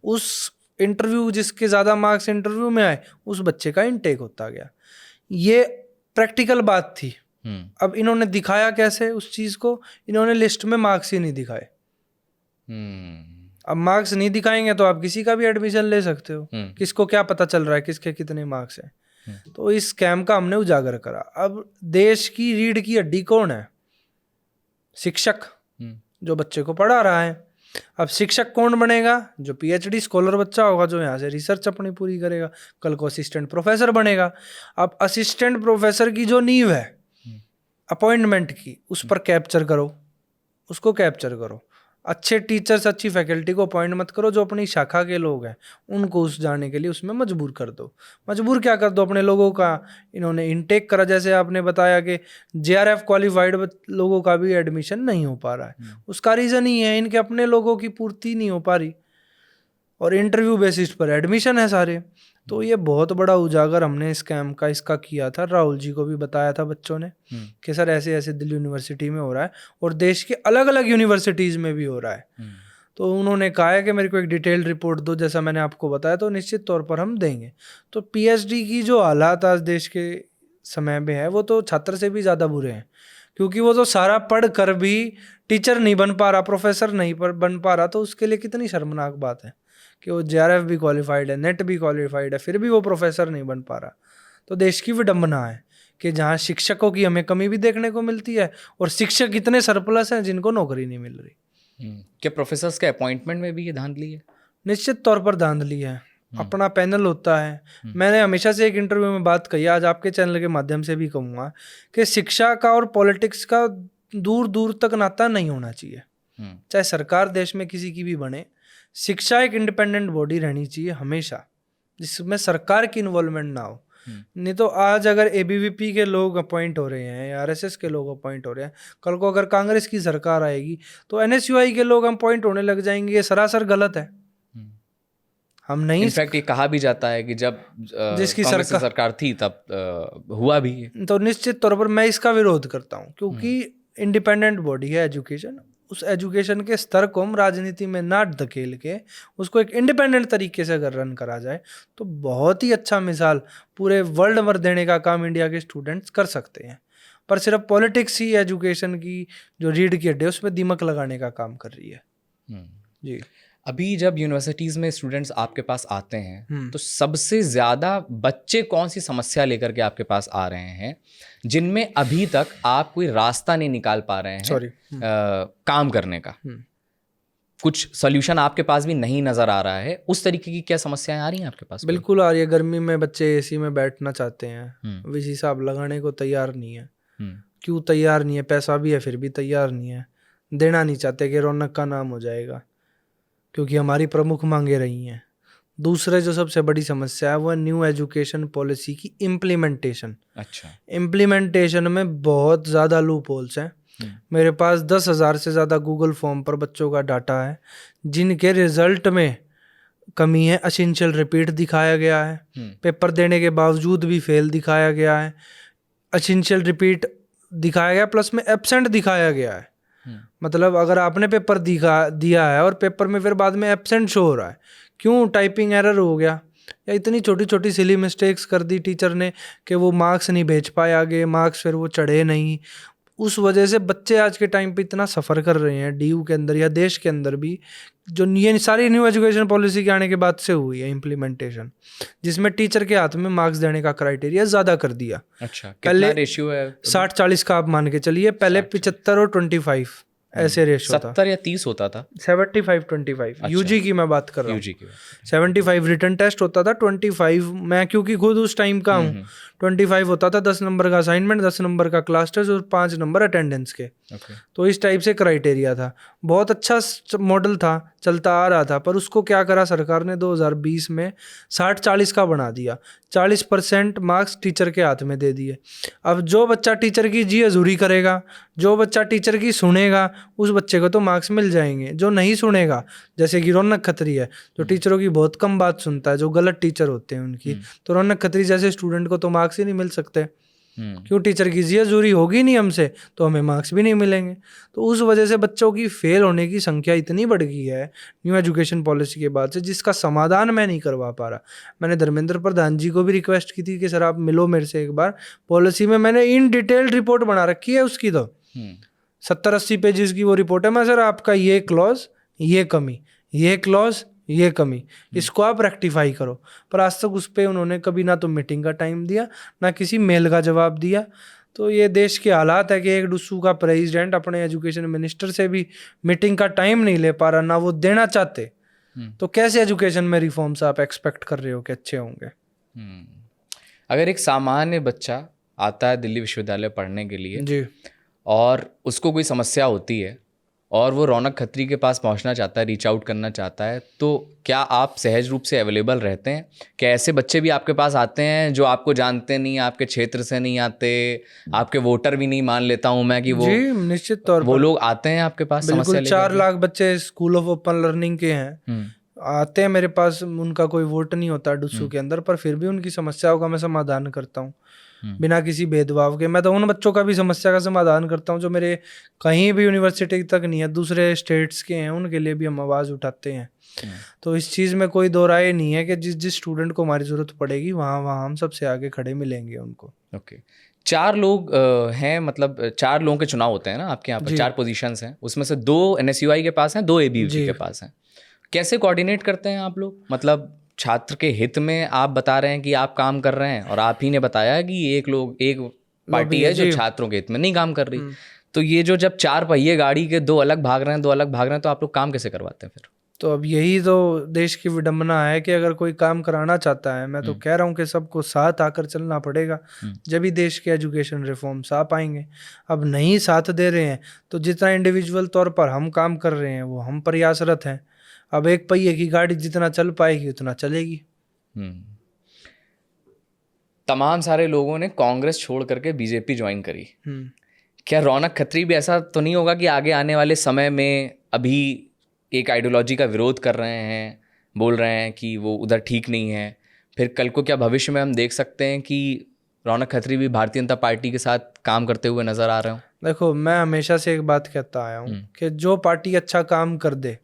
उस इंटरव्यू जिसके ज़्यादा मार्क्स इंटरव्यू में आए उस बच्चे का इनटेक होता गया। ये प्रैक्टिकल बात थी। अब इन्होंने दिखाया कैसे उस चीज़ को? इन्होंने लिस्ट में मार्क्स ही नहीं दिखाए। अब मार्क्स नहीं दिखाएंगे तो आप किसी का भी एडमिशन ले सकते हो, किसको क्या पता चल रहा है किसके कितने मार्क्स हैं। तो इस स्कैम का हमने उजागर करा। अब देश की रीढ़ की हड्डी कौन है? शिक्षक, जो बच्चे को पढ़ा रहा है। अब शिक्षक कौन बनेगा? जो पीएचडी स्कॉलर बच्चा होगा, जो यहाँ से रिसर्च अपनी पूरी करेगा, कल को असिस्टेंट प्रोफेसर बनेगा। अब असिस्टेंट प्रोफेसर की जो नींव है अपॉइंटमेंट की, उस पर कैप्चर करो, उसको कैप्चर करो। अच्छे टीचर्स, अच्छी फैकल्टी को अपॉइंट मत करो, जो अपनी शाखा के लोग हैं उनको उस जाने के लिए उसमें मजबूर कर दो। मजबूर क्या कर दो? अपने लोगों का इन्होंने इनटेक करा, जैसे आपने बताया कि जेआरएफ क्वालिफाइड लोगों का भी एडमिशन नहीं हो पा रहा है। उसका रीज़न ही है इनके अपने लोगों की पूर्ति नहीं हो पा रही और इंटरव्यू बेसिस पर एडमिशन है सारे। तो ये बहुत बड़ा उजागर हमने स्कैम का इसका किया था। राहुल जी को भी बताया था बच्चों ने कि सर ऐसे ऐसे दिल्ली यूनिवर्सिटी में हो रहा है और देश के अलग अलग यूनिवर्सिटीज़ में भी हो रहा है। तो उन्होंने कहा है कि मेरे को एक डिटेल्ड रिपोर्ट दो, जैसा मैंने आपको बताया, तो निश्चित तौर पर हम देंगे। तो पीएचडी की जो हालात आज देश के समय में है वो तो छात्र से भी ज़्यादा बुरे हैं, क्योंकि वो तो सारा पढ़ कर भी टीचर नहीं बन पा रहा, प्रोफेसर नहीं बन पा रहा, तो उसके लिए कितनी शर्मनाक बात है कि वो जेआरएफ भी क्वालिफाइड है, नेट भी क्वालिफाइड है, फिर भी वो प्रोफेसर नहीं बन पा रहा। तो देश की विडंबना है कि जहाँ शिक्षकों की हमें कमी भी देखने को मिलती है और शिक्षक इतने सरप्लस हैं जिनको नौकरी नहीं मिल रही। क्या प्रोफेसर्स के अपॉइंटमेंट में भी ये धांधली है? निश्चित तौर पर धांधली है। अपना पैनल होता है। मैंने हमेशा से एक इंटरव्यू में बात कही, आज आपके चैनल के माध्यम से भी कहूँगा कि शिक्षा का और पॉलिटिक्स का दूर दूर तक नाता नहीं होना चाहिए। चाहे सरकार देश में किसी की भी बने, शिक्षा एक इंडिपेंडेंट बॉडी रहनी चाहिए हमेशा, जिसमें सरकार की इन्वॉल्वमेंट ना हो। नहीं तो आज अगर एबीवीपी के लोग अपॉइंट हो रहे हैं या आरएसएस के लोग अपॉइंट हो रहे हैं, कल को अगर कांग्रेस की सरकार आएगी तो एनएसयूआई के लोग अपॉइंट होने लग जाएंगे। ये सरासर गलत है। हम नहीं, इनफैक्ट ये कहा भी जाता है कि जब जिसकी कांग्रेस की सरकार थी तब हुआ भी है। तो निश्चित तौर पर मैं इसका विरोध करता हूँ, क्योंकि इंडिपेंडेंट बॉडी है एजुकेशन, उस एजुकेशन के स्तर को हम राजनीति में ना धकेल के उसको एक इंडिपेंडेंट तरीके से अगर रन करा जाए तो बहुत ही अच्छा मिसाल पूरे वर्ल्ड भर देने का काम इंडिया के स्टूडेंट्स कर सकते हैं। पर सिर्फ पॉलिटिक्स ही एजुकेशन की जो रीढ़ की हड्डी है उसमें दीमक लगाने का काम कर रही है। जी, अभी जब यूनिवर्सिटीज़ में स्टूडेंट्स आपके पास आते हैं तो सबसे ज़्यादा बच्चे कौन सी समस्या लेकर के आपके पास आ रहे हैं जिनमें अभी तक आप कोई रास्ता नहीं निकाल पा रहे हैं काम करने का? कुछ सॉल्यूशन आपके पास भी नहीं नज़र आ रहा है, उस तरीके की क्या समस्याएं आ रही हैं आपके पास? बिल्कुल आ रही है। गर्मी में बच्चे एसी में बैठना चाहते हैं, विजी साहब लगाने को तैयार नहीं है। क्यों तैयार नहीं है? पैसा भी है फिर भी तैयार नहीं है, देना नहीं चाहते कि रौनक का नाम हो जाएगा, क्योंकि हमारी प्रमुख मांगे रही हैं। दूसरे जो सबसे बड़ी समस्या है वो न्यू एजुकेशन पॉलिसी की इम्प्लीमेंटेशन। अच्छा, इम्प्लीमेंटेशन में बहुत ज़्यादा लूप होल्स हैं। मेरे पास 10,000 से ज़्यादा गूगल फॉर्म पर बच्चों का डाटा है जिनके रिजल्ट में कमी है। असेंशियल रिपीट दिखाया गया है, पेपर देने के बावजूद भी फेल दिखाया गया है। असेंशियल रिपीट दिखाया गया प्लस में एब्सेंट दिखाया गया है। मतलब अगर आपने पेपर दिया है और पेपर में फिर बाद में एब्सेंट शो हो रहा है, क्यों? टाइपिंग एरर हो गया या इतनी छोटी छोटी सिली मिस्टेक्स कर दी टीचर ने कि वो मार्क्स नहीं भेज पाए आगे, मार्क्स फिर वो चढ़े नहीं। उस वजह से बच्चे आज के टाइम पे इतना सफ़र कर रहे हैं डीयू के अंदर या देश के अंदर भी, जो ये सारी न्यू एजुकेशन पॉलिसी के आने के बाद से हुई है इम्प्लीमेंटेशन, जिसमें टीचर के हाथ में मार्क्स देने का क्राइटेरिया ज़्यादा कर दिया। अच्छा, कितना रेशियो है? 60-40 का आप मान के चलिए, पहले 75 और 25 ऐसे रेशियो था। 70 या 30 होता था। 75-25 यूजी की मैं बात कर रहा हूँ। यूजी की 75 रिटन टेस्ट होता था, 25 मैं क्योंकि खुद उस टाइम का हूँ, 25 होता था 10 नंबर का असाइनमेंट, 10 नंबर का क्लास टेस्ट और 5 नंबर अटेंडेंस के। तो इस टाइप से क्राइटेरिया था। बहुत अच्छा मॉडल था, चलता आ रहा था, पर उसको क्या करा सरकार ने 2020 में 60-40 का बना दिया। 40% मार्क्स टीचर के हाथ में दे दिए। अब जो बच्चा टीचर की जी हजूरी करेगा, जो बच्चा टीचर की सुनेगा, उस बच्चे को तो मार्क्स मिल जाएंगे। जो नहीं सुनेगा, जैसे कि रौनक खत्री है जो टीचरों की बहुत कम बात सुनता है, जो गलत टीचर होते हैं उनकी, तो रौनक खत्री जैसे स्टूडेंट को तो मार्क्स ही नहीं मिल सकते। क्यों? टीचर की जी हजूरी होगी नहीं हमसे, तो हमें मार्क्स भी नहीं मिलेंगे। तो उस वजह से बच्चों की फेल होने की संख्या इतनी बढ़ गई है न्यू एजुकेशन पॉलिसी के बाद से, जिसका समाधान मैं नहीं करवा पा रहा। मैंने धर्मेंद्र प्रधान जी को भी रिक्वेस्ट की थी कि सर आप मिलो मेरे से एक बार, पॉलिसी में मैंने इन डिटेल रिपोर्ट बना रखी है उसकी, तो 70-80 पेजेस की वो रिपोर्ट है। मैं सर आपका ये क्लॉज, ये कमी, ये क्लॉज, ये कमी, इसको आप रेक्टिफाई करो। पर आज तक उस पर उन्होंने कभी ना तो मीटिंग का टाइम दिया, ना किसी मेल का जवाब दिया। तो ये देश के हालात है कि एक डुस्सू का प्रेसिडेंट अपने एजुकेशन मिनिस्टर से भी मीटिंग का टाइम नहीं ले पा रहा, ना वो देना चाहते। तो कैसे एजुकेशन में रिफॉर्म्स आप एक्सपेक्ट कर रहे हो कि अच्छे होंगे? अगर एक सामान्य बच्चा आता है दिल्ली विश्वविद्यालय पढ़ने के लिए जी, और उसको कोई समस्या होती है और वो रौनक खत्री के पास पहुंचना चाहता है, रीच आउट करना चाहता है, तो क्या आप सहज रूप से अवेलेबल रहते हैं? क्या ऐसे बच्चे भी आपके पास आते हैं जो आपको जानते नहीं, आपके क्षेत्र से नहीं आते, आपके वोटर भी नहीं मान लेता हूं मैं कि वो? जी, निश्चित तौर वो लोग आते हैं आपके पास समस्या बिल्कुल। लेकर? 4 लाख बच्चे स्कूल ऑफ ओपन लर्निंग के हैं, आते हैं मेरे पास। उनका कोई वोट नहीं होता डुस्सू के अंदर, पर फिर भी उनकी समस्याओं का मैं समाधान करता हूँ। बिना किसी भेदभाव के। मैं तो उन बच्चों का भी समस्या का समाधान करता हूँ जो मेरे कहीं भी यूनिवर्सिटी तक नहीं है, दूसरे स्टेट्स के हैं, उनके लिए भी हम आवाज़ उठाते हैं। तो इस चीज़ में कोई दो राय नहीं है कि जिस जिस स्टूडेंट को हमारी ज़रूरत पड़ेगी वहाँ हम सबसे आगे खड़े मिलेंगे उनको। ओके। 4 लोग हैं, मतलब 4 लोगों के चुनाव होते हैं ना आपके यहाँ पर, 4 पोजीशंस हैं, उसमें से 2 NSUI के पास हैं, 2 ABUP के पास हैं। कैसे कोऑर्डिनेट करते हैं आप लोग? मतलब छात्र के हित में आप बता रहे हैं कि आप काम कर रहे हैं, और आप ही ने बताया कि एक पार्टी है जो छात्रों के हित में नहीं काम कर रही। तो ये जो जब 4 पहिए गाड़ी के 2 अलग भाग रहे हैं, 2 अलग भाग रहे हैं, तो आप लोग काम कैसे करवाते हैं फिर? तो अब यही तो देश की विडंबना है कि अगर कोई काम कराना चाहता है, मैं तो कह रहा हूँ कि सबको साथ आकर चलना पड़ेगा, जब भी देश के एजुकेशन रिफॉर्म्स आ पाएंगे। अब नहीं साथ दे रहे हैं तो जितना इंडिविजुअल तौर पर हम काम कर रहे हैं वो हम प्रयासरत हैं। अब एक पहिए की गाड़ी जितना चल पाएगी उतना चलेगी। तमाम सारे लोगों ने कांग्रेस छोड़ करके बीजेपी ज्वाइन करी। क्या रौनक खत्री भी ऐसा तो नहीं होगा कि आगे आने वाले समय में अभी एक आइडियोलॉजी का विरोध कर रहे हैं, बोल रहे हैं कि वो उधर ठीक नहीं है, फिर कल को क्या भविष्य में हम देख सकते हैं कि रौनक खत्री भी भारतीय जनता पार्टी के साथ काम करते हुए नजर आ रहे हो? देखो, मैं हमेशा से एक बात कहता आया हूँ कि जो पार्टी अच्छा काम कर दे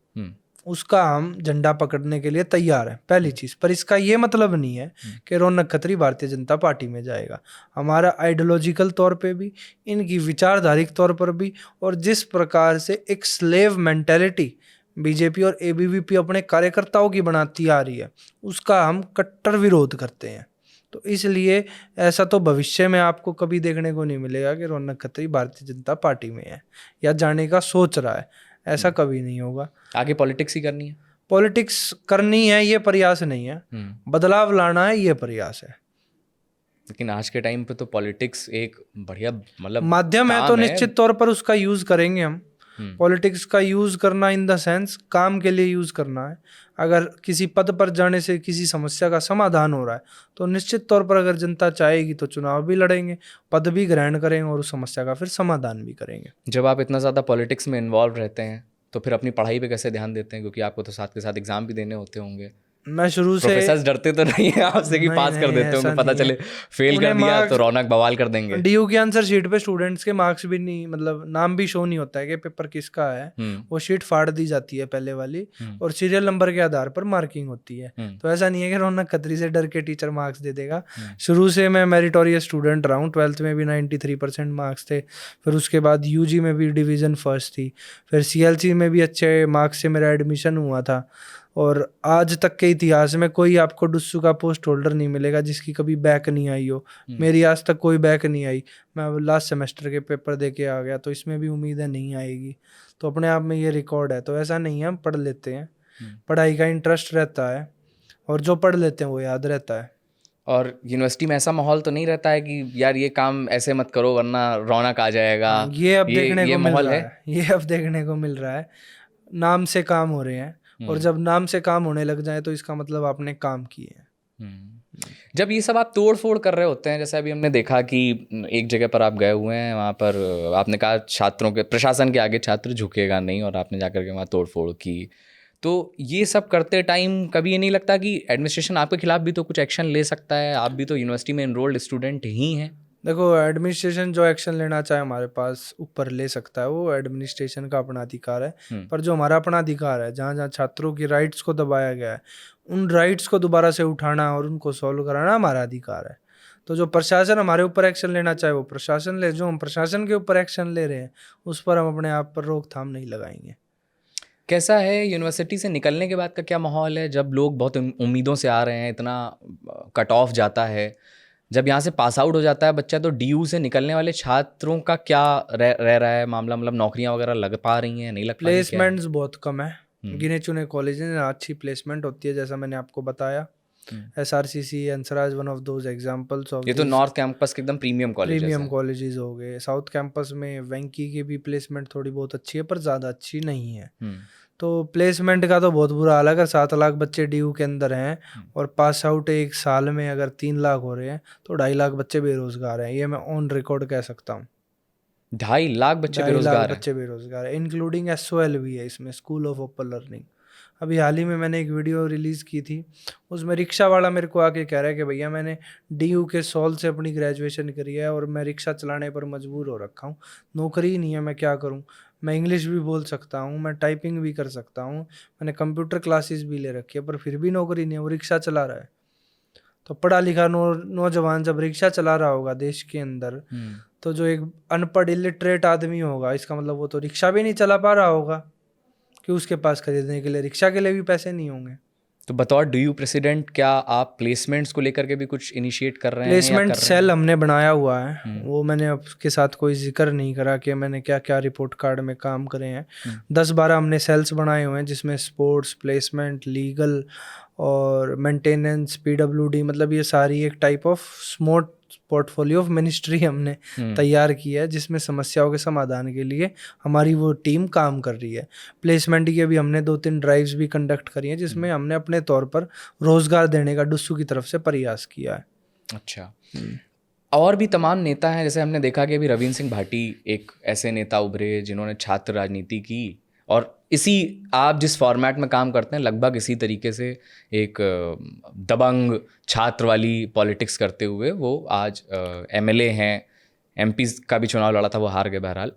उसका हम झंडा पकड़ने के लिए तैयार हैं, पहली चीज़। पर इसका ये मतलब नहीं है कि रौनक खत्री भारतीय जनता पार्टी में जाएगा। हमारा आइडियोलॉजिकल तौर पे भी, इनकी विचारधारिक तौर पर भी, और जिस प्रकार से एक स्लेव मेंटेलिटी बीजेपी और ABVP अपने कार्यकर्ताओं की बनाती आ रही है, उसका हम कट्टर विरोध करते हैं। तो इसलिए ऐसा तो भविष्य में आपको कभी देखने को नहीं मिलेगा कि रौनक खत्री भारतीय जनता पार्टी में है या जाने का सोच रहा है, ऐसा कभी नहीं होगा। आगे पॉलिटिक्स ही करनी है, पॉलिटिक्स करनी है, ये प्रयास नहीं है। बदलाव लाना है, ये प्रयास है। लेकिन आज के टाइम पे तो पॉलिटिक्स एक बढ़िया मतलब माध्यम है, तो निश्चित तौर पर उसका यूज करेंगे हम। पॉलिटिक्स का यूज करना इन द सेंस काम के लिए यूज करना है। अगर किसी पद पर जाने से किसी समस्या का समाधान हो रहा है तो निश्चित तौर पर अगर जनता चाहेगी तो चुनाव भी लड़ेंगे, पद भी ग्रहण करेंगे और उस समस्या का फिर समाधान भी करेंगे। जब आप इतना ज़्यादा पॉलिटिक्स में इन्वॉल्व रहते हैं तो फिर अपनी पढ़ाई पे कैसे ध्यान देते हैं? क्योंकि आपको तो साथ के साथ एग्जाम भी देने होते होंगे। मैं शुरू से प्रोफेसर्स डरते तो नहीं है आपसे कि पास कर देते होंगे, पता चले फेल कर दिया तो रौनक बवाल कर देंगे। DU की आंसर शीट पे स्टूडेंट्स के मार्क्स भी नहीं, मतलब नाम भी शो नहीं होता है कि पेपर किसका है। वो शीट फाड़ दी जाती है पहले वाली, और सीरियल नंबर के आधार पर मार्किंग होती है। तो ऐसा नहीं है कि रौनक खत्री से डर के टीचर मार्क्स दे देगा। शुरू से मैं मेरिटोरियस स्टूडेंट रहा हूँ। 12th में भी 93% मार्क्स थे, फिर उसके बाद UG में भी डिवीज़न फर्स्ट थी, फिर CLC में भी अच्छे मार्क्स से मेरा एडमिशन हुआ था। और आज तक के इतिहास में कोई आपको डुस्सू का पोस्ट होल्डर नहीं मिलेगा जिसकी कभी बैक नहीं आई हो। मेरी आज तक कोई बैक नहीं आई। मैं लास्ट सेमेस्टर के पेपर दे के आ गया, तो इसमें भी उम्मीद है नहीं आएगी। तो अपने आप में ये रिकॉर्ड है। तो ऐसा नहीं है, हम पढ़ लेते हैं, पढ़ाई का इंटरेस्ट रहता है, और जो पढ़ लेते हैं वो याद रहता है। और यूनिवर्सिटी में ऐसा माहौल तो नहीं रहता है कि यार ये काम ऐसे मत करो वरना रौनक आ जाएगा? ये अब देखने को मिल रहा है। ये अब देखने को मिल रहा है। नाम से काम हो रहे हैं, और जब नाम से काम होने लग जाए तो इसका मतलब आपने काम किए हैं। जब ये सब आप तोड़ फोड़ कर रहे होते हैं, जैसे अभी हमने देखा कि एक जगह पर आप गए हुए हैं, वहाँ पर आपने कहा छात्रों के, प्रशासन के आगे छात्र झुकेगा नहीं, और आपने जाकर के वहाँ तोड़ फोड़ की। तो ये सब करते टाइम कभी ये नहीं लगता कि एडमिनिस्ट्रेशन आपके खिलाफ भी तो कुछ एक्शन ले सकता है? आप भी तो यूनिवर्सिटी में एनरोल्ड स्टूडेंट ही हैं। देखो, एडमिनिस्ट्रेशन जो एक्शन लेना चाहे हमारे पास ऊपर ले सकता है, वो एडमिनिस्ट्रेशन का अपना अधिकार है। पर जो हमारा अपना अधिकार है, जहाँ जहाँ छात्रों की राइट्स को दबाया गया है, उन राइट्स को दोबारा से उठाना और उनको सॉल्व कराना हमारा अधिकार है। तो जो प्रशासन हमारे ऊपर एक्शन लेना चाहे वो प्रशासन ले। जो हम प्रशासन के ऊपर एक्शन ले रहे हैं उस पर हम अपने आप पर रोकथाम नहीं लगाएंगे। कैसा है यूनिवर्सिटी से निकलने के बाद का क्या माहौल है? जब लोग बहुत उम्मीदों से आ रहे हैं, इतना कट ऑफ जाता है, जब यहाँ से पास आउट हो जाता है बच्चा, तो DU से निकलने वाले छात्रों का क्या रह रहा है मामला? मतलब नौकरियाँ वगैरह लग पा रही हैं, नहीं लग पा रही? प्लेसमेंट्स बहुत कम है। गिने चुने कॉलेज में अच्छी प्लेसमेंट होती है, जैसा मैंने आपको बताया। SRCC Hansraj one of those examples of. ये तो नॉर्थ कैंपस के एकदम प्रीमियम कॉलेजेस हो गए। साउथ कैंपस में वेंकी की भी प्लेसमेंट थोड़ी बहुत अच्छी है, पर ज़्यादा अच्छी नहीं है। तो प्लेसमेंट का तो बहुत बुरा हाल है। अगर 7 लाख बच्चे DU के अंदर हैं और पास आउट एक साल में अगर 3 लाख हो रहे हैं, तो 2.5 लाख बच्चे बेरोजगार हैं। ये मैं ऑन रिकॉर्ड कह सकता हूँ। 2.5 लाख बच्चे बेरोजगार हैं, इंक्लूडिंग SOL भी है इसमें, स्कूल ऑफ ओपन लर्निंग। अभी हाल ही में मैंने एक वीडियो रिलीज़ की थी, उसमें रिक्शा वाला मेरे को आके कह रहा है कि भैया मैंने DU के सॉल से अपनी ग्रेजुएशन करी है और मैं रिक्शा चलाने पर मजबूर हो रखा हूँ, नौकरी ही नहीं है, मैं क्या करूँ। मैं इंग्लिश भी बोल सकता हूँ, मैं टाइपिंग भी कर सकता हूँ, मैंने कंप्यूटर क्लासेस भी ले रखी है, पर फिर भी नौकरी नहीं है, वो रिक्शा चला रहा है। तो पढ़ा लिखा नौजवान जब रिक्शा चला रहा होगा देश के अंदर, तो जो एक अनपढ़ इलिटरेट आदमी होगा, इसका मतलब वो तो रिक्शा भी नहीं चला पा रहा होगा, कि उसके पास खरीदने के लिए रिक्शा के लिए भी पैसे नहीं होंगे। तो बतौर DU प्रेसिडेंट क्या आप प्लेसमेंट्स को लेकर के भी कुछ इनिशिएट कर रहे हैं या प्लेसमेंट कर रहे सेल हमने बनाया हुआ है, वो मैंने उसके साथ कोई जिक्र नहीं करा कि मैंने क्या क्या रिपोर्ट कार्ड में काम करे हैं। 10-12 हमने सेल्स बनाए हुए हैं, जिसमें स्पोर्ट्स, प्लेसमेंट, लीगल और मेंटेनेंस, PWD, मतलब ये सारी एक type of smart portfolio of ministry हमने तैयार की है, जिसमें समस्याओं के समाधान के लिए हमारी वो टीम काम कर रही है। प्लेसमेंट की अभी हमने 2-3 ड्राइव्स भी कंडक्ट करी हैं, जिसमें हमने अपने तौर पर रोजगार देने का डुस्सू की तरफ से प्रयास किया है। अच्छा, और भी तमाम नेता हैं, जैसे हमने देखा कि अभी रविंद्र सिंह भाटी एक ऐसे नेता उभरे जिन्होंने छात्र राजनीति की, और इसी आप जिस फॉर्मेट में काम करते हैं लगभग इसी तरीके से एक दबंग छात्र वाली पॉलिटिक्स करते हुए वो आज MLA हैं, MP का भी चुनाव लड़ा था, वो हार गए बहरहाल।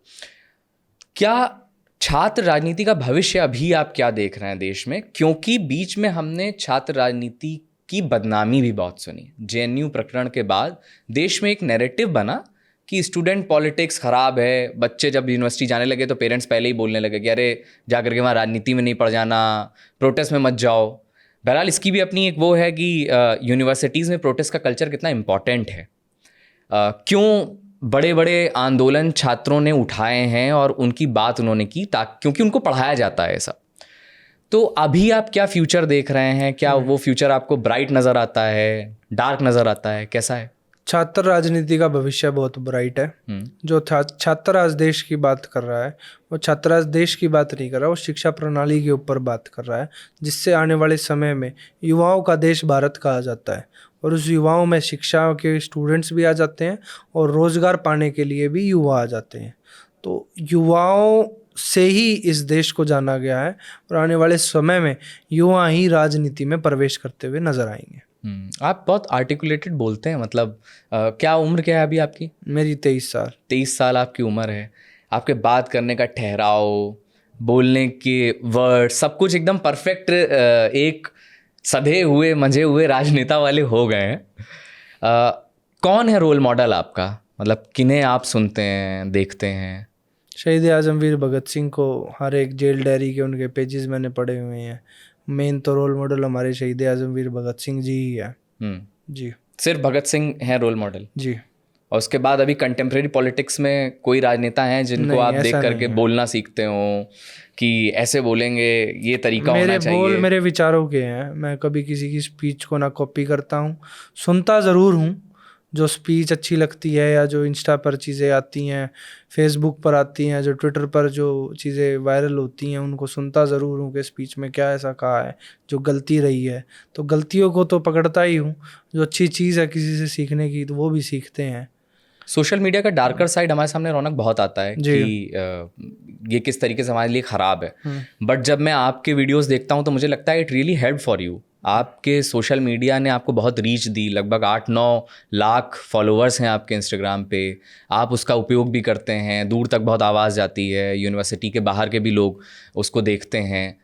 क्या छात्र राजनीति का भविष्य अभी आप क्या देख रहे हैं देश में? क्योंकि बीच में हमने छात्र राजनीति की बदनामी भी बहुत सुनी। JNU प्रकरण के बाद देश में एक नैरेटिव बना कि स्टूडेंट पॉलिटिक्स ख़राब है। बच्चे जब यूनिवर्सिटी जाने लगे तो पेरेंट्स पहले ही बोलने लगे कि अरे जा करके वहाँ राजनीति में नहीं पढ़ जाना, प्रोटेस्ट में मत जाओ। बहरहाल इसकी भी अपनी एक वो है कि यूनिवर्सिटीज़ में प्रोटेस्ट का कल्चर कितना इम्पॉर्टेंट है। क्यों बड़े बड़े आंदोलन छात्रों ने उठाए हैं और उनकी बात उन्होंने की, क्योंकि उनको पढ़ाया जाता है ऐसा। तो अभी आप क्या फ्यूचर देख रहे हैं? क्या वो फ्यूचर आपको ब्राइट नज़र आता है, डार्क नज़र आता है, कैसा है? छात्र राजनीति का भविष्य बहुत ब्राइट है। जो छात्र आज देश की बात कर रहा है, वो छात्र आज देश की बात नहीं कर रहा, वो शिक्षा प्रणाली के ऊपर बात कर रहा है, जिससे आने वाले समय में युवाओं का देश भारत कहा जाता है। और उस युवाओं में शिक्षा के स्टूडेंट्स भी आ जाते हैं और रोज़गार पाने के लिए भी युवा आ जाते हैं। तो युवाओं से ही इस देश को जाना गया है और आने वाले समय में युवा ही राजनीति में प्रवेश करते हुए नजर आएंगे। आप बहुत आर्टिकुलेटेड बोलते हैं, मतलब क्या उम्र क्या है अभी आपकी? मेरी 23 साल। 23 साल आपकी उम्र है। आपके बात करने का ठहराव, बोलने के वर्ड, सब कुछ एकदम परफेक्ट, एक सधे हुए मंझे हुए राजनेता वाले हो गए हैं। कौन है रोल मॉडल आपका? मतलब किन्हें आप सुनते हैं, देखते हैं? शहीद आजम वीर भगत सिंह को हर एक जेल डायरी के उनके पेजेस मैंने पढ़े हुए हैं। मेन तो रोल मॉडल हमारे शहीद आजम वीर भगत सिंह जी ही है। जी, सिर्फ भगत सिंह हैं रोल मॉडल? जी। और उसके बाद अभी कंटेम्प्रेरी पॉलिटिक्स में कोई राजनेता हैं जिनको आप देख करके बोलना सीखते हो कि ऐसे बोलेंगे, ये तरीका होना चाहिए? मेरे बोल मेरे विचारों के हैं। मैं कभी किसी की स्पीच को ना कॉपी करता हूँ, सुनता ज़रूर हूँ। जो स्पीच अच्छी लगती है या जो इंस्टा पर चीज़ें आती हैं, फेसबुक पर आती हैं, जो ट्विटर पर जो चीज़ें वायरल होती हैं, उनको सुनता ज़रूर हूँ कि स्पीच में क्या ऐसा कहा है जो गलती रही है। तो गलतियों को तो पकड़ता ही हूँ, जो अच्छी चीज़ है किसी से सीखने की तो वो भी सीखते हैं। सोशल मीडिया का डार्कर साइड हमारे सामने रौनक बहुत आता है कि ये किस तरीके से हमारे लिए ख़राब है। बट जब मैं आपके वीडियोस देखता हूँ तो मुझे लगता है it really help for you. आपके सोशल मीडिया ने आपको बहुत रीच दी, लगभग 8-9 लाख फॉलोअर्स हैं आपके इंस्टाग्राम पे। आप उसका उपयोग भी करते हैं, दूर तक बहुत आवाज़ जाती है, यूनिवर्सिटी के बाहर के भी लोग उसको देखते हैं।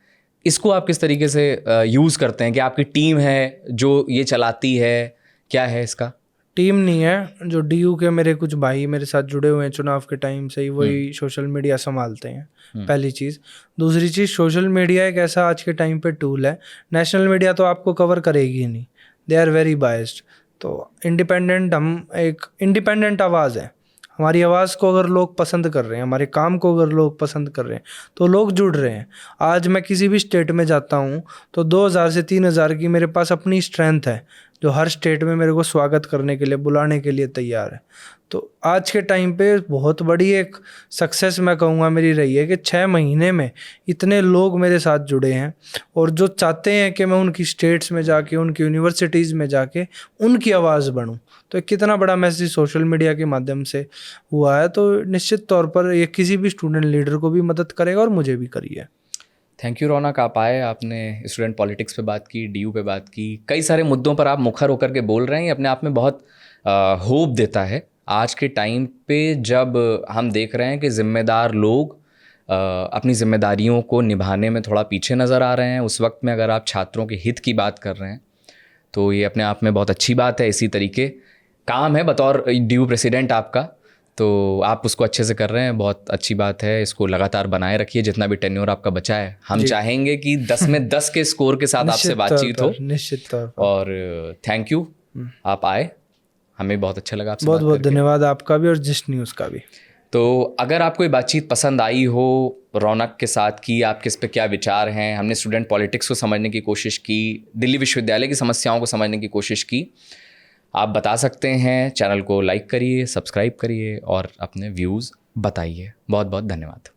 इसको आप किस तरीके से यूज़ करते हैं? कि आपकी टीम है जो ये चलाती है, क्या है इसका? टीम नहीं है, जो DU के मेरे कुछ भाई मेरे साथ जुड़े हुए हैं चुनाव के टाइम से ही, वही सोशल मीडिया संभालते हैं। पहली चीज़। दूसरी चीज़, सोशल मीडिया एक ऐसा आज के टाइम पे टूल है, नेशनल मीडिया तो आपको कवर करेगी ही नहीं, दे आर वेरी बायस्ड। तो इंडिपेंडेंट, हम एक इंडिपेंडेंट आवाज़ है। हमारी आवाज़ को अगर लोग पसंद कर रहे हैं, हमारे काम को अगर लोग पसंद कर रहे हैं तो लोग जुड़ रहे हैं। आज मैं किसी भी स्टेट में जाता हूँ तो 2000 से 3000 की मेरे पास अपनी स्ट्रेंथ है, जो हर स्टेट में मेरे को स्वागत करने के लिए, बुलाने के लिए तैयार है। तो आज के टाइम पे बहुत बड़ी एक सक्सेस मैं कहूँगा मेरी रही है कि 6 महीने में इतने लोग मेरे साथ जुड़े हैं और जो चाहते हैं कि मैं उनकी स्टेट्स में जाके, उनकी यूनिवर्सिटीज़ में जाके उनकी आवाज़ बनूँ। तो कितना बड़ा मैसेज सोशल मीडिया के माध्यम से हुआ है। तो निश्चित तौर पर ये किसी भी स्टूडेंट लीडर को भी मदद करेगा और मुझे भी करी है। थैंक यू रौनक, आप आए, आपने स्टूडेंट पॉलिटिक्स पे बात की, डीयू पे बात की, कई सारे मुद्दों पर आप मुखर होकर के बोल रहे हैं। ये अपने आप में बहुत होप देता है आज के टाइम पे, जब हम देख रहे हैं कि ज़िम्मेदार लोग अपनी ज़िम्मेदारियों को निभाने में थोड़ा पीछे नज़र आ रहे हैं। उस वक्त में अगर आप छात्रों के हित की बात कर रहे हैं तो ये अपने आप में बहुत अच्छी बात है। इसी तरीके काम है बतौर डीयू प्रेसिडेंट आपका, तो आप उसको अच्छे से कर रहे हैं, बहुत अच्छी बात है। इसको लगातार बनाए रखिए जितना भी टेन्योर आपका बचा है। हम चाहेंगे कि 10 में 10 के स्कोर के साथ आपसे बातचीत हो। निश्चित तौर पर। और थैंक यू, आप आए, हमें बहुत अच्छा लगा आपसे बहुत बात बहुत करके। धन्यवाद आपका भी और जिस न्यूज़ का भी। तो अगर आपको ये बातचीत पसंद आई हो रौनक के साथ की, आपके इस पे क्या विचार हैं, हमने स्टूडेंट पॉलिटिक्स को समझने की कोशिश की, दिल्ली विश्वविद्यालय की समस्याओं को समझने की कोशिश की, आप बता सकते हैं। चैनल को लाइक करिए, सब्सक्राइब करिए और अपने व्यूज़ बताइए। बहुत बहुत धन्यवाद।